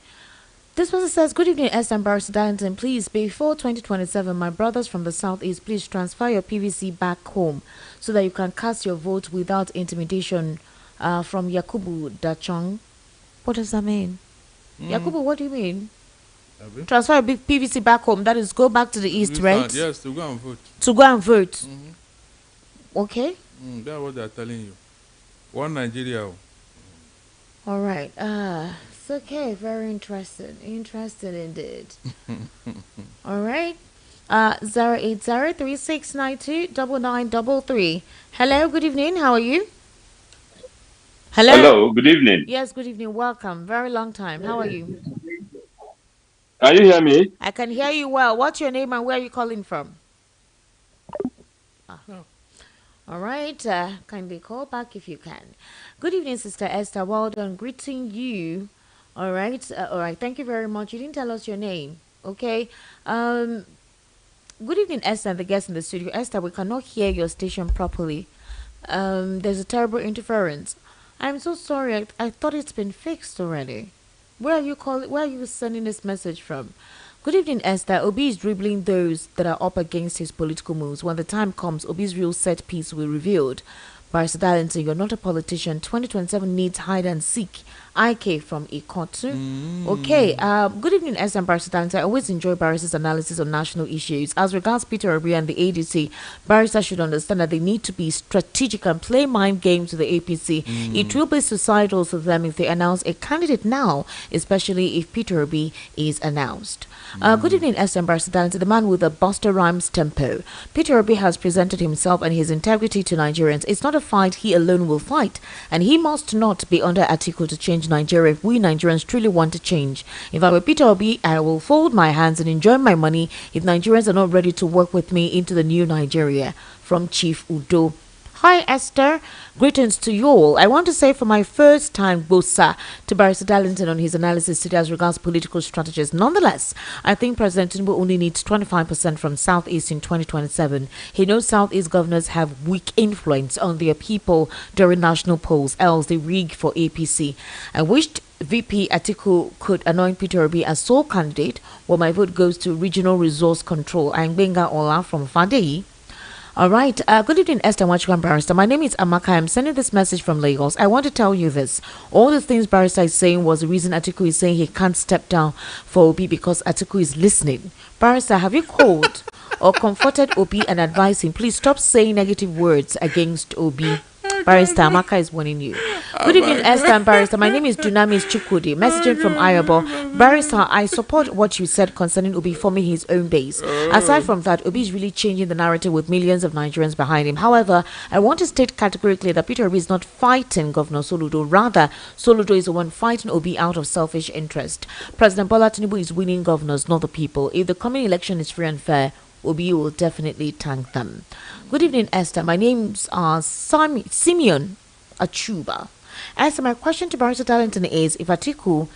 This person says, good evening, S. Ambassador Darlington. Please, before 2027, my brothers from the southeast, please transfer your PVC back home so that you can cast your vote without intimidation. From Yakubu Dachong. What does that mean? Yakubu, what do you mean? Transfer your PVC back home. That is, go back to the east, right? Yes, to go and vote. To go and vote. Okay. That's what they're telling you. One Nigeria. All right. It's okay. Very interesting. Interesting indeed. All right. 08036929933. Hello. Good evening. How are you? Hello. Hello. Good evening. Yes. Good evening. Welcome. Very long time. How are you? Can you hear me? I can hear you well. What's your name and where are you calling from? All right. Kindly call back if you can. Good evening, Sister Esther. Well done. Greeting you. All right. All right. Thank you very much. You didn't tell us your name. Okay. Good evening, Esther, and the guests in the studio. Esther, we cannot hear your station properly. There's a terrible interference. I'm so sorry. I thought it's been fixed already. Where are you calling? Where are you sending this message from? Good evening, Esther. Obi is dribbling those that are up against his political moves. When the time comes, Obi's real set piece will be revealed. Barrister Darlington, you're not a politician. 2027 needs hide and seek. IK from Ikotu. Okay. Good evening, Esther and Barrister Darlington. I always enjoy Barrister's analysis on national issues. As regards Peter Obi and the ADC, Barrister should understand that they need to be strategic and play mind games with the APC. It will be suicidal to them if they announce a candidate now, especially if Peter Obi is announced. Good evening, S. Barrister Darlington, the man with the Buster Rhymes tempo. Peter Obi has presented himself and his integrity to Nigerians. It's not a fight he alone will fight, and he must not be under article to change Nigeria if we Nigerians truly want to change. If I were Peter Obi, I will fold my hands and enjoy my money if Nigerians are not ready to work with me into the new Nigeria. From Chief Udo. Hi Esther, greetings to you all. I want to say for my first time bosa to Barrister Darlington on his analysis today as regards political strategies. Nonetheless, I think President Tinubu only needs 25% from Southeast in 2027. He knows Southeast governors have weak influence on their people during national polls, else they rig for APC. I wished VP Atiku could anoint Peter Obi as sole candidate, while my vote goes to Regional Resource Control. I'm Benga Ola from Fadei. All right. Good evening, Esther Wachwan Barrister. My name is Amaka. I'm sending this message from Lagos. I want to tell you this. All the things Barrister is saying was the reason Atiku is saying he can't step down for Obi because Atiku is listening. Barrister, have you called or comforted Obi and advised him? Please stop saying negative words against Obi. Barrister Amaka is warning you. Good evening, Esther and Barrister. My name is Dunamis Chukwudi, messaging from Ayabo. Barrister, I support what you said concerning Obi forming his own base. Aside from that, Obi is really changing the narrative with millions of Nigerians behind him. However, I want to state categorically that Peter Obi is not fighting Governor Soludo. Rather, Soludo is the one fighting Obi out of selfish interest. President Bola Tinubu is winning governors, not the people. If the coming election is free and fair, Obi will definitely thank them. Good evening, Esther. My name's Simeon Achuba. Esther, my question to Barrister Darlington is, if Atiku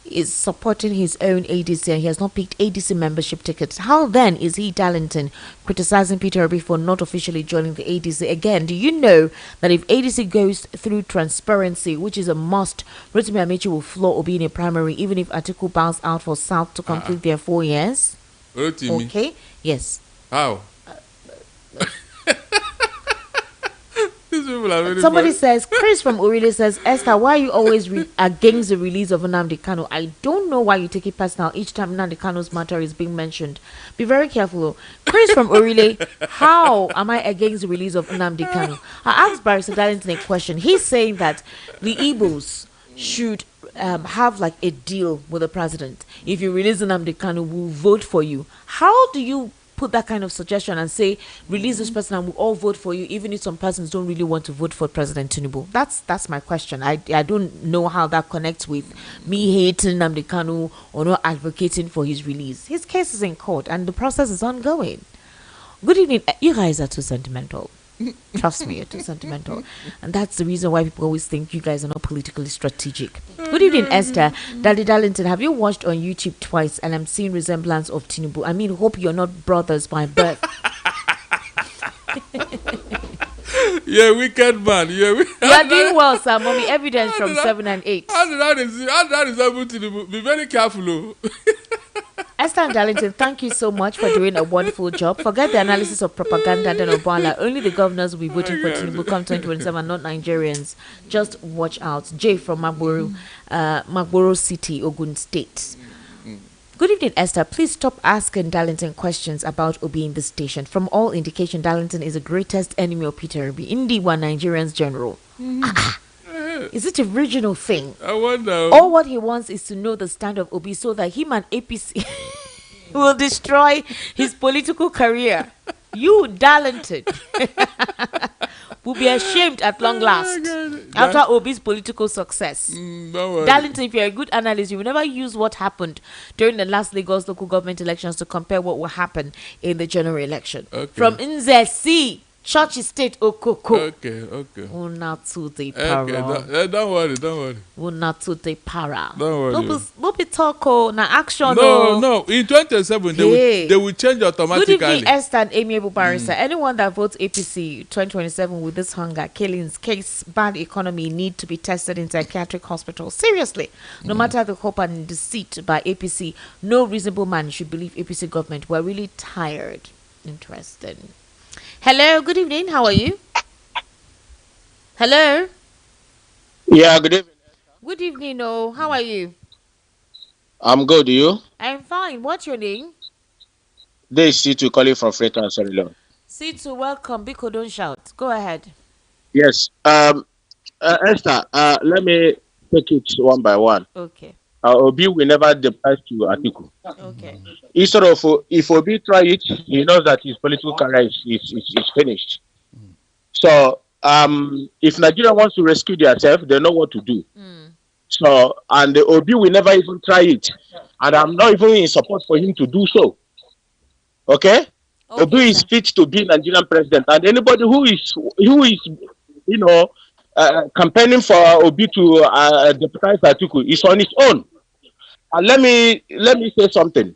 is supporting his own ADC and he has not picked ADC membership tickets, how then is he, Darlington, criticizing Peter Obi for not officially joining the ADC? Again, do you know that if ADC goes through transparency, which is a must, Rotimi Amechi will floor Obi in a primary, even if Atiku bows out for South to complete their 4 years? Rotimi. Okay, yes. How? Somebody says, Chris from Orile says, Esther, why are you always against the release of Nnamdi Kanu? I don't know why you take it personal each time Nnamdi Kanu's matter is being mentioned. Be very careful. Chris from Orile, how am I against the release of Nnamdi Kanu? I asked Barrister Darlington a question. He's saying that the Igbos should have like a deal with the president. If you release Nnamdi Kanu, we'll vote for you. How do you put that kind of suggestion and say release this person and we'll all vote for you, even if some persons don't really want to vote for President Tinubu? That's my question. I don't know how that connects with me hating Nnamdi Kanu or not advocating for his release. His case is in court and the process is ongoing. Good evening. You guys are too sentimental. Trust me, you're too sentimental. And that's the reason why people always think you guys are not politically strategic. Good evening, Esther. Daddy Darlington, have you watched on YouTube twice and I'm seeing resemblance of Tinubu? I mean, hope you're not brothers by birth. Yeah, wicked man. Yeah, you're doing well, sir. Mommy, evidence from 7 and 8. How that is able to be very careful. Esther and Darlington, thank you so much for doing a wonderful job. Forget the analysis of propaganda and Obala. Only the governors will be voting for Tinubu come 2027, not Nigerians. Just watch out. Jay from Magboro City, Ogun State. Good evening, Esther. Please stop asking Darlington questions about Obi in the station. From all indication, Darlington is the greatest enemy of Peter Obi. Indeed, one Nigerians general. Is it a regional thing? I wonder. All what he wants is to know the stand of Obi so that him and APC will destroy his political career. You, Darlington, will be ashamed at long last after Obi's political success. Darlington, if you're a good analyst, you will never use what happened during the last Lagos local government elections to compare what will happen in the general election. Okay. From Nzesi, Church State Okoko. Okay. Okay, don't worry. Para. Don't worry. No be talk, na action. No. In 2027, they will change automatically. Good evening, Esther and amiable Barrister. Anyone that votes APC 2027 with this hunger, killings, case, bad economy need to be tested in psychiatric hospitals. Seriously. No matter the hope and deceit by APC, no reasonable man should believe APC government. We're really tired. Interesting. Hello, good evening. How are you? Hello. Yeah, good evening. Good evening. Oh, how are you? I'm good. You? I'm fine. What's your name? This is C2 calling from Freighter and Solilon. C2, welcome. Biko, don't shout. Go ahead. Yes. Esther, let me take it one by one. Okay. Obi will never depart to Atiku. Okay. Instead of, if Obi try it, he knows that his political career is finished. So, if Nigeria wants to rescue themselves, they know what to do. So, and the Obi will never even try it. And I'm not even in support for him to do so. Okay? Obi is fit to be Nigerian president, and anybody who is you know campaigning for Obi to deputize Atiku is on his own. And let me say something.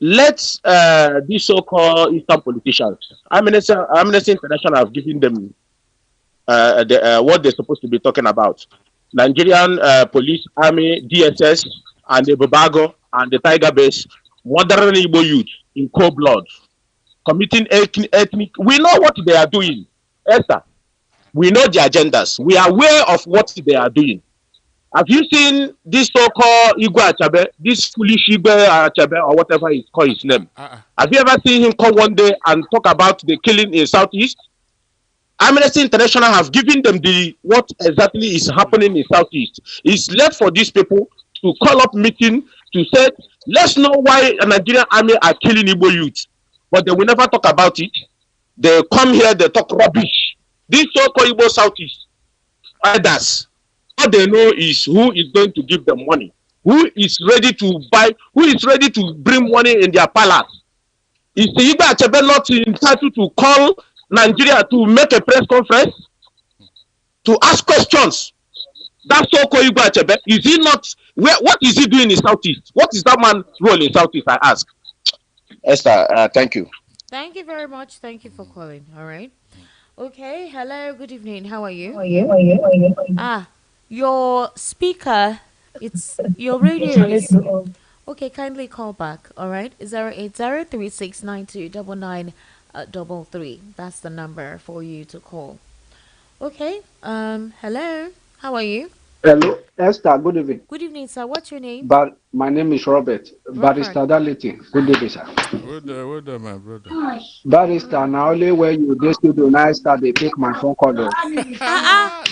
Let these so-called Eastern politicians, Amnesty International have given them what they're supposed to be talking about. Nigerian police, army, DSS, and the Babago and the Tiger Base, modern Igbo youth in cold blood, committing ethnic. We know what they are doing, Esther. We know the agendas. We are aware of what they are doing. Have you seen this so-called Igwe Achabe, this foolish Igwe Achabe, or whatever he called his name? Have you ever seen him come one day and talk about the killing in Southeast? Amnesty International have given them what exactly is happening in Southeast. It's left for these people to call up meeting to say, let's know why a Nigerian army are killing Igbo youth. But they will never talk about it. They come here, they talk rubbish. These so-called Igbo Southeast others, all they know is who is going to give them money, who is ready to buy, who is ready to bring money in their palace. Is the Igbo Achebe not entitled to call Nigeria to make a press conference to ask questions? That so-called Igbo Achebe, is he not? What is he doing in Southeast? What is that man's role in Southeast? I ask. Esther, thank you. Thank you very much. Thank you for calling. All right. Okay. Hello. Good evening. How are you? Your speaker. It's your radio is. Okay. Kindly call back. All right. 08036929933. That's the number for you to call. Okay. Hello. How are you? Hello, Esther. Good evening. Good evening, sir. What's your name? But my name is Robert. Barrister Dality. Good evening, sir. Well done, my brother. Barrister, now only when you dey studio now start they take my phone call.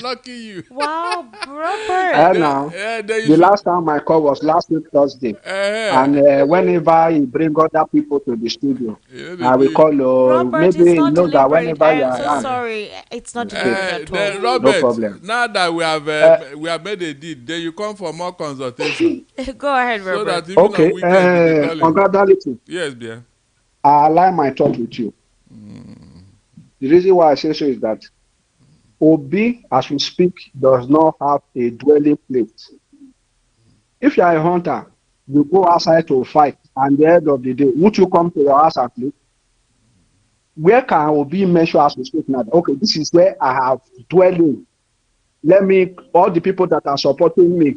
Lucky you. Wow, Robert. And now, the last time my call was last week Thursday. And whenever you bring other people to the studio, I will call Robert, maybe you know that whenever you are so sorry. It's not deliberate at all. Robert, no problem. Now that we have made a deed, then you come for more consultation. Go ahead, Robert. So that even on weekends, congratulations. Yes, dear. I align my talk with you. The reason why I say so is that Obi, as we speak, does not have a dwelling place. If you are a hunter, you go outside to fight, and at the end of the day, would you come to your house and sleep? Where can Obi measure as we speak now? Okay, this is where I have dwelling. Let me, all the people that are supporting me,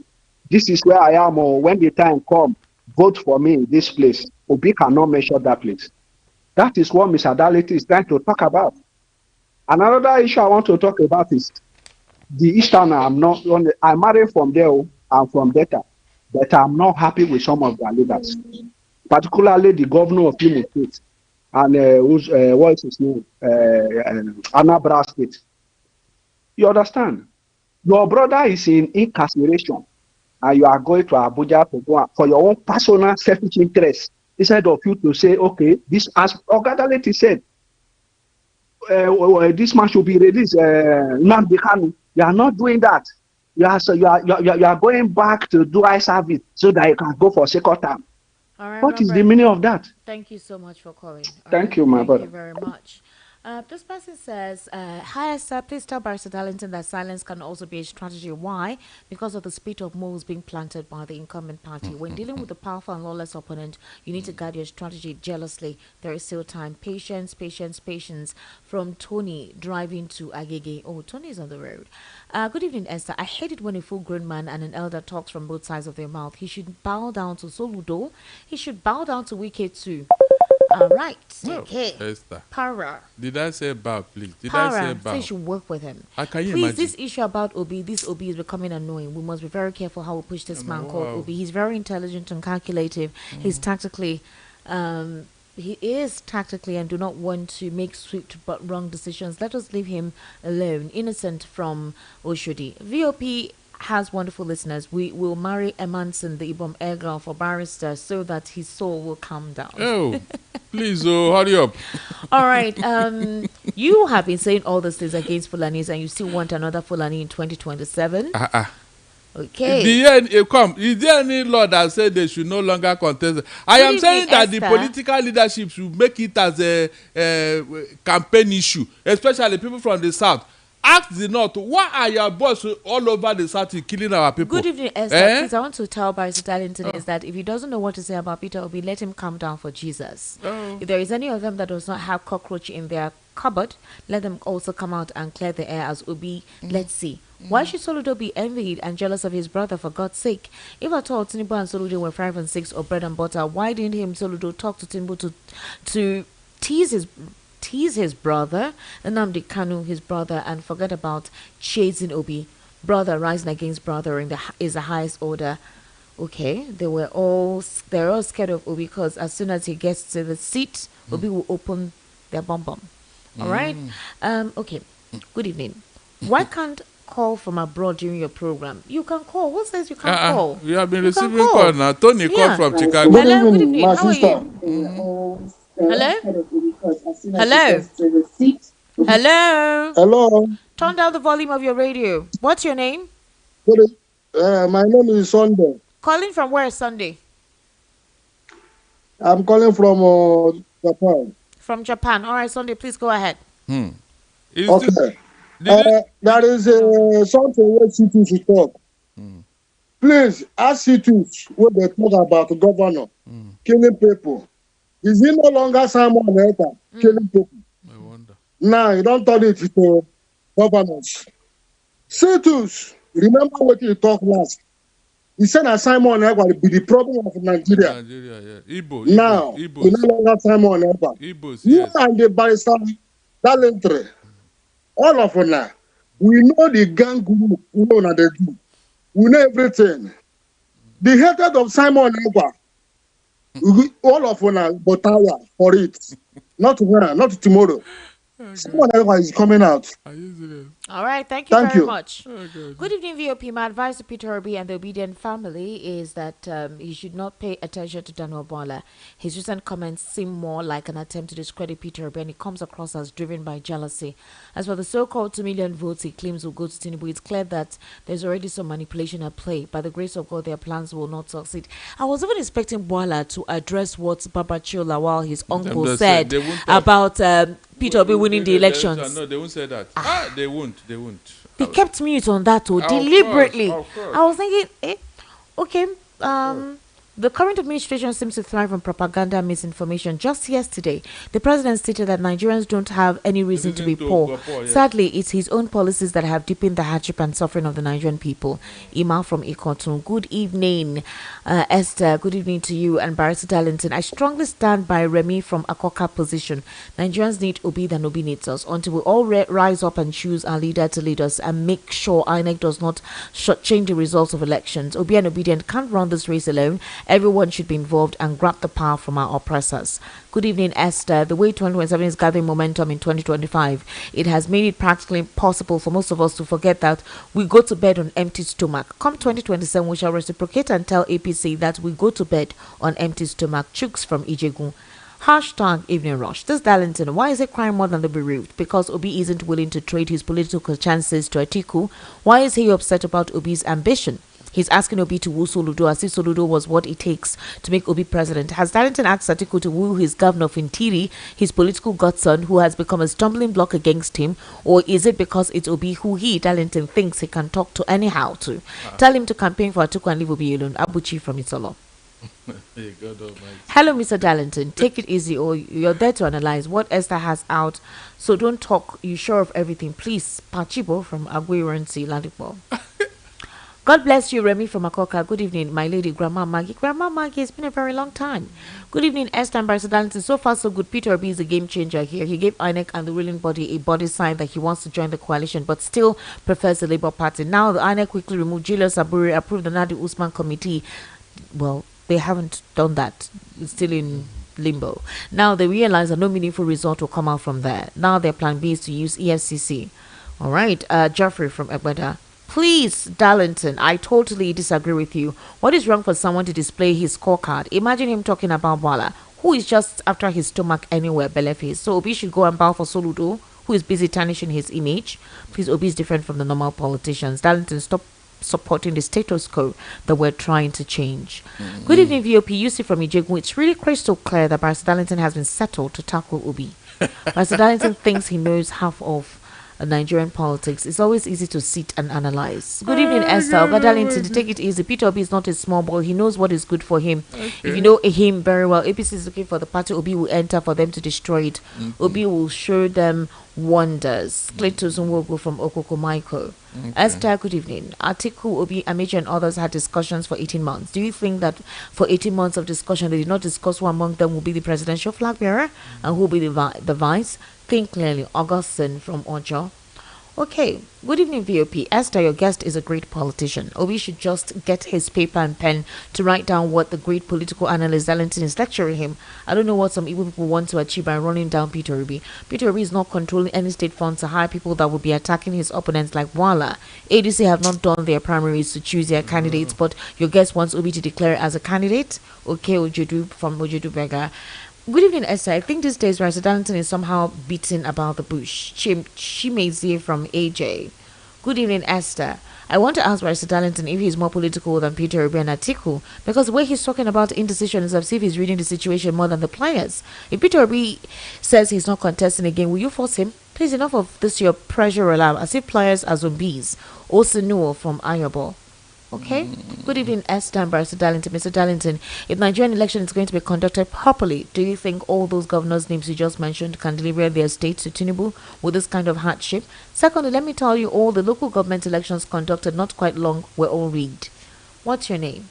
this is where I am, or when the time comes, vote for me in this place. Obi cannot measure that place. That is what Mr. Dality is trying to talk about. Another issue I want to talk about is the Eastern. I'm married from there, I'm from Delta, but I'm not happy with some of their leaders, particularly the governor of Imo State and what is his name, Anambra State. You understand? Your brother is in incarceration, and you are going to Abuja to go for your own personal selfish interest, instead of you to say, okay, this, as Ogadaleti said, this man should be released. You are not doing that. You are going back to do eye service so that you can go for second term. All right, what is the meaning of that? Thank you so much for calling. Thank you, my brother. Thank you very much. This person says, hi, sir, please tell Barrister Darlington that silence can also be a strategy. Why? Because of the spate of moles being planted by the incumbent party. When dealing with a powerful and lawless opponent, you need to guide your strategy jealously. There is still time. Patience, patience, patience. From Tony driving to Agege. Oh, Tony is on the road. Good evening, Esther. I hate it when a full-grown man and an elder talks from both sides of their mouth. He should bow down to Soludo. He should bow down to Wike too. All right. Okay. Esther. Para. Did I say bow, please? Did Para. I say bow? So you should work with him. Can you please, imagine? this issue about Obi, this Obi is becoming annoying. We must be very careful how we push this man called Obi. He's very intelligent and calculative. He's tactically, he is tactically and do not want to make swift but wrong decisions. Let us leave him alone. Innocent from Oshodi. VOP has wonderful listeners. We will marry Emanson, the Ibom air girl, for Barrister so that his soul will calm down. Oh, please, hurry up. All right. You have been saying all these things against Fulanis and you still want another Fulani in 2027? Okay. Is there any law that said they should no longer contest? I am saying that the political leadership should make it as a campaign issue, especially people from the south. Ask the north, why are your boys all over the south killing our people? Good evening, Esther. Please, I want to tell Barrister Darlington is that if he doesn't know what to say about Peter Obi, let him calm down for Jesus. If there is any of them that does not have cockroach in their cupboard, let them also come out and clear the air as Obi. Let's see. Why should Soludo be envied and jealous of his brother, for God's sake? If at all Tinubu and Soludo were 5 and 6 or bread and butter, why didn't him Soludo talk to Tinubu to tease his brother, Nnamdi Kanu, his brother, and forget about chasing Obi? Brother rising against brother is the highest order. Okay, they're all scared of Obi because as soon as he gets to the seat, Obi will open their bum. All right. Okay. Good evening. Why can't call from abroad during your program? You can call. Who says you can't call? We have been receiving call now. Tony called from Chicago. Hello. Good evening. How are you? Hello. Hello. Turn down the volume of your radio. What's your name? My name is Sunday. Calling from where, Sunday? I'm calling from Japan. From Japan. All right, Sunday, please go ahead. Okay. There is something where City should talk. Please, ask City when they talk about the governor killing people. Is he no longer Simon Ekpa killing people? I wonder. Now, you don't turn it to governors. Citus, remember what you talked last. He said that Simon Ekpa will be the problem of Nigeria. Igbo. Now, you no longer Simon Ekpa. Igbos, You yes. and the barrister, Dalentry, all of us now, we know the gang group, we know what they do. We know everything. The hatred of Simon Ekpa, all of us now, but tired for it. Not tomorrow, not tomorrow. Simon Ekpa is coming out. Are you serious? All right, thank you very much. Oh, Good evening, VOP. My advice to Peter Obi and the obedient family is that he should not pay attention to Daniel Bola. His recent comments seem more like an attempt to discredit Peter Obi, and he comes across as driven by jealousy. As for the so-called 2 million votes he claims will go to Tinubu, it's clear that there's already some manipulation at play. By the grace of God, their plans will not succeed. I was even expecting Bola to address what Babachio Lawal, his uncle, said about Peter Obi winning the elections. No, they won't say that. They won't. They kept mute on that deliberately. Of course. I was thinking, okay, the current administration seems to thrive on propaganda and misinformation. Just yesterday, the president stated that Nigerians don't have any reason to be poor. Yes. Sadly, it's his own policies that have deepened the hardship and suffering of the Nigerian people. Ima from Ikotun. Good evening, Esther. Good evening to you and Barrister Darlington. I strongly stand by Remy from Akoka position. Nigerians need Obi than Obi needs us. Until we all rise up and choose our leader to lead us and make sure INEC does not change the results of elections. Obi and Obedient can't run this race alone. Everyone should be involved and grab the power from our oppressors. Good evening, Esther. The way 2027 is gathering momentum in 2025, it has made it practically impossible for most of us to forget that we go to bed on empty stomach. Come 2027, we shall reciprocate and tell APC that we go to bed on empty stomach. Chooks from Ijegun. Hashtag Evening Rush. This Darlington, why is it crying more than the bereaved? Because Obi isn't willing to trade his political chances to Atiku. Why is he upset about Obi's ambition? He's asking Obi to woo Soludo as if Soludo was what it takes to make Obi president. Has Darlington asked Atiku to woo his governor of Intiri, his political godson, who has become a stumbling block against him? Or is it because it's Obi who he, Darlington, thinks he can talk to anyhow to? Tell him to campaign for Atiku and leave Obi alone. Abuchi from Isolo. Hey, God Almighty. Hello, Mr. Darlington. Take it easy, or you're there to analyze what Esther has out. So don't talk. You sure of everything, please. Pachibo from Aguiransi, Ladipo. God bless you, Remy from Akoka. Good evening, my lady, Grandma Maggie. Grandma Maggie, it's been a very long time. Good evening, Esther and Barrister Darlington. So far, so good. Peter Obi is a game changer here. He gave INEC and the ruling body a body sign that he wants to join the coalition, but still prefers the Labour Party. Now, the INEC quickly removed Julius Aburi, approved the Nadi Usman committee. Well, they haven't done that. It's still in limbo. Now, they realize that no meaningful result will come out from there. Now, their plan B is to use EFCC. All right, Geoffrey from Egbeda. Please, Darlington, I totally disagree with you. What is wrong for someone to display his scorecard? Imagine him talking about Bola, who is just after his stomach anywhere, Beleface. So Obi should go and bow for Soludo, who is busy tarnishing his image. Please, Obi is different from the normal politicians. Darlington, stop supporting the status quo that we're trying to change. Good evening, VOP. You see from Ijegu, it's really crystal clear that Barrister Darlington has been settled to tackle Obi. Barrister Darlington thinks he knows half of Nigerian politics. It's always easy to sit and analyze. Good evening, Esther. Oga Darlington, take it easy. Peter Obi is not a small boy. He knows what is good for him. If you know him very well, APC is looking for the party Obi will enter for them to destroy it. Obi will show them wonders. Cletus Nwogo from Okoko Michael. Esther, good evening. Atiku, Obi, Amechi and others had discussions for 18 months. Do you think that for 18 months of discussion, they did not discuss who among them will be the presidential flag bearer and who will be the vice? Think clearly. Augustine from Ojo. Okay, good evening, VOP. Esther, your guest is a great politician. Obi should just get his paper and pen to write down what the great political analyst Darlington is lecturing him. I don't know what some evil people want to achieve by running down Peter Obi. Peter Obi is not controlling any state funds to hire people that will be attacking his opponents like Wala. ADC have not done their primaries to choose their candidates, but your guest wants Obi to declare as a candidate. Okay, Ojudu from Ojudu Bega. Good evening, Esther. I think these days Barrister Darlington is somehow beaten about the bush. She may see from AJ. Good evening, Esther. I want to ask Barrister Darlington if he's more political than Peter Obi and Atiku, because the way he's talking about indecision is as if he's reading the situation more than the players. If Peter Obi says he's not contesting again, will you force him? Please, enough of this your pressure alarm, as if players are zombies. Also Noah from Ayabo. Okay. Good evening, Esther and Barrister Darlington. Mr. Darlington, if Nigerian election is going to be conducted properly, do you think all those governors' names you just mentioned can deliver their states to Tinubu with this kind of hardship? Secondly, let me tell you, all the local government elections conducted not quite long were all rigged. What's your name?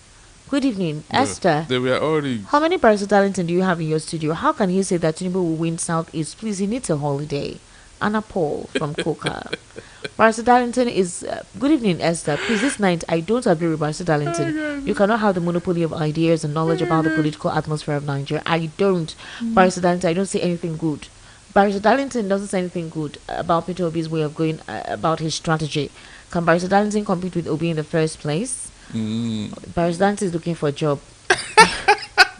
Good evening, Esther. They were all rigged. How many Barrister Darlington do you have in your studio? How can he say that Tinubu will win Southeast? Please, he needs a holiday. Anna Paul from Coca. Barrister Darlington is good evening, Esther. Please, this night I don't agree with Barrister Darlington. You cannot have the monopoly of ideas and knowledge about the political atmosphere of Nigeria. I don't. Barrister Darlington, I don't say anything good. Barrister Darlington doesn't say anything good about Peter Obi's way of going about his strategy. Can Barrister Darlington compete with Obi in the first place? Barrister Darlington is looking for a job.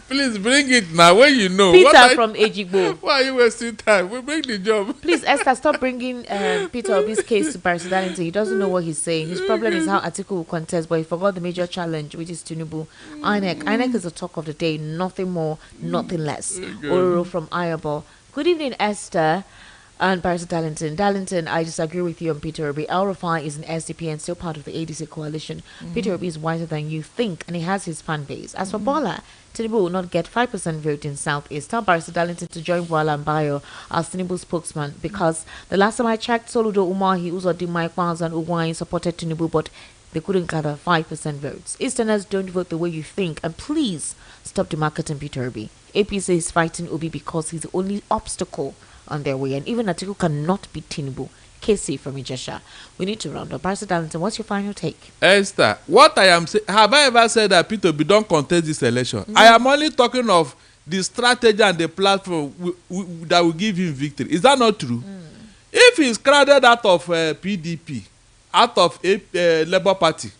Please bring it now when you know. Peter from Ejigbo. Why are you wasting time? We bring the job. Please, Esther, stop bringing Peter Obi's case to Barrister Darlington. He doesn't know what he's saying. His problem is how Atiku will contest, but he forgot the major challenge, which is Tinubu. INEC is the talk of the day. Nothing more, nothing less. Oro from Ayabo. Good evening, Esther. And Barrister Darlington. Darlington, I disagree with you on Peter Obi. El Rufai is an SDP and still part of the ADC coalition. Peter Obi is wiser than you think, and he has his fan base. As for Bola, Tinubu will not get 5% vote in Southeast. Tell Barrister Darlington to join Bola and Bayo as Tinubu spokesman, because the last time I checked, Soludo Umahi, Uzodimai Kwanzaa and Ugwai supported Tinubu, but they couldn't gather 5% votes. Easterners don't vote the way you think, and please stop demarketing Peter Obi. APC is fighting Obi because he's the only obstacle on their way, and even Atiku cannot beat Tinubu. KC from Ijesha. We need to round up. Barrister Darlington, what's your final take? Esther, what I am saying, have I ever said that Peter Obi don't contest this election? I am only talking of the strategy and the platform that will give him victory. Is that not true? If he's crowded out of PDP, out of Labour Party,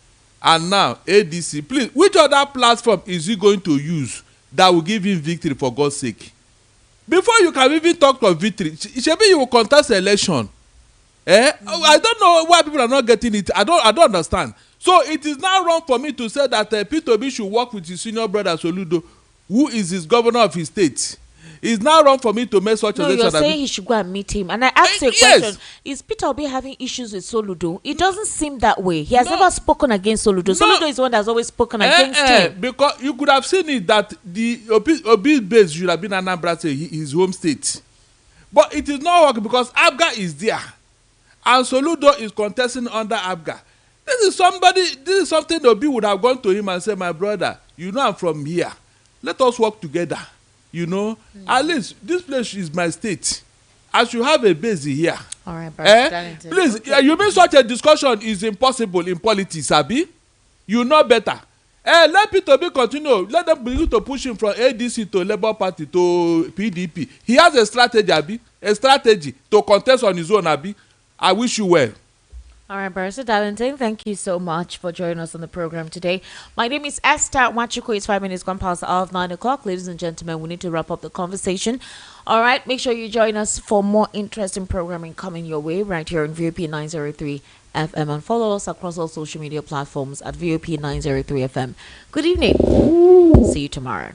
and now ADC, please, which other platform is he going to use that will give him victory, for God's sake? Before you can even talk of victory, Shebi, you will contest election. I don't know why people are not getting it. I don't understand. So it is now wrong for me to say that Peter Obi should work with his senior brother Soludo, who is his governor of his state. It's now wrong for me to make such a No, you're saying he should go and meet him. And I asked you a question. Is Peter Obi having issues with Soludo? It doesn't seem that way. He has never spoken against Soludo. Soludo is the one that's always spoken against him. Because you could have seen it that the Obi's base should have been Anambra, his home state. But it is not working because Abga is there. And Soludo is contesting under Abga. This is something Obi would have gone to him and said, my brother, you know I'm from here. Let us work together. You know, at least this place is my state. I should have a base here. All right, Barrister. Please, okay. You mean such a discussion is impossible in politics, Abi? You know better. Let Peter Obi continue. Let them begin to push him from ADC to Labour Party to PDP. He has a strategy, Abi. A strategy to contest on his own, Abi. I wish you well. All right, Barrister Darlington, thank you so much for joining us on the program today. My name is Esther Wachuku. It's 5 minutes gone past the hour of 9 o'clock. Ladies and gentlemen, we need to wrap up the conversation. All right, make sure you join us for more interesting programming coming your way right here on VOP 903 FM and follow us across all social media platforms at VOP 903 FM. Good evening. See you tomorrow.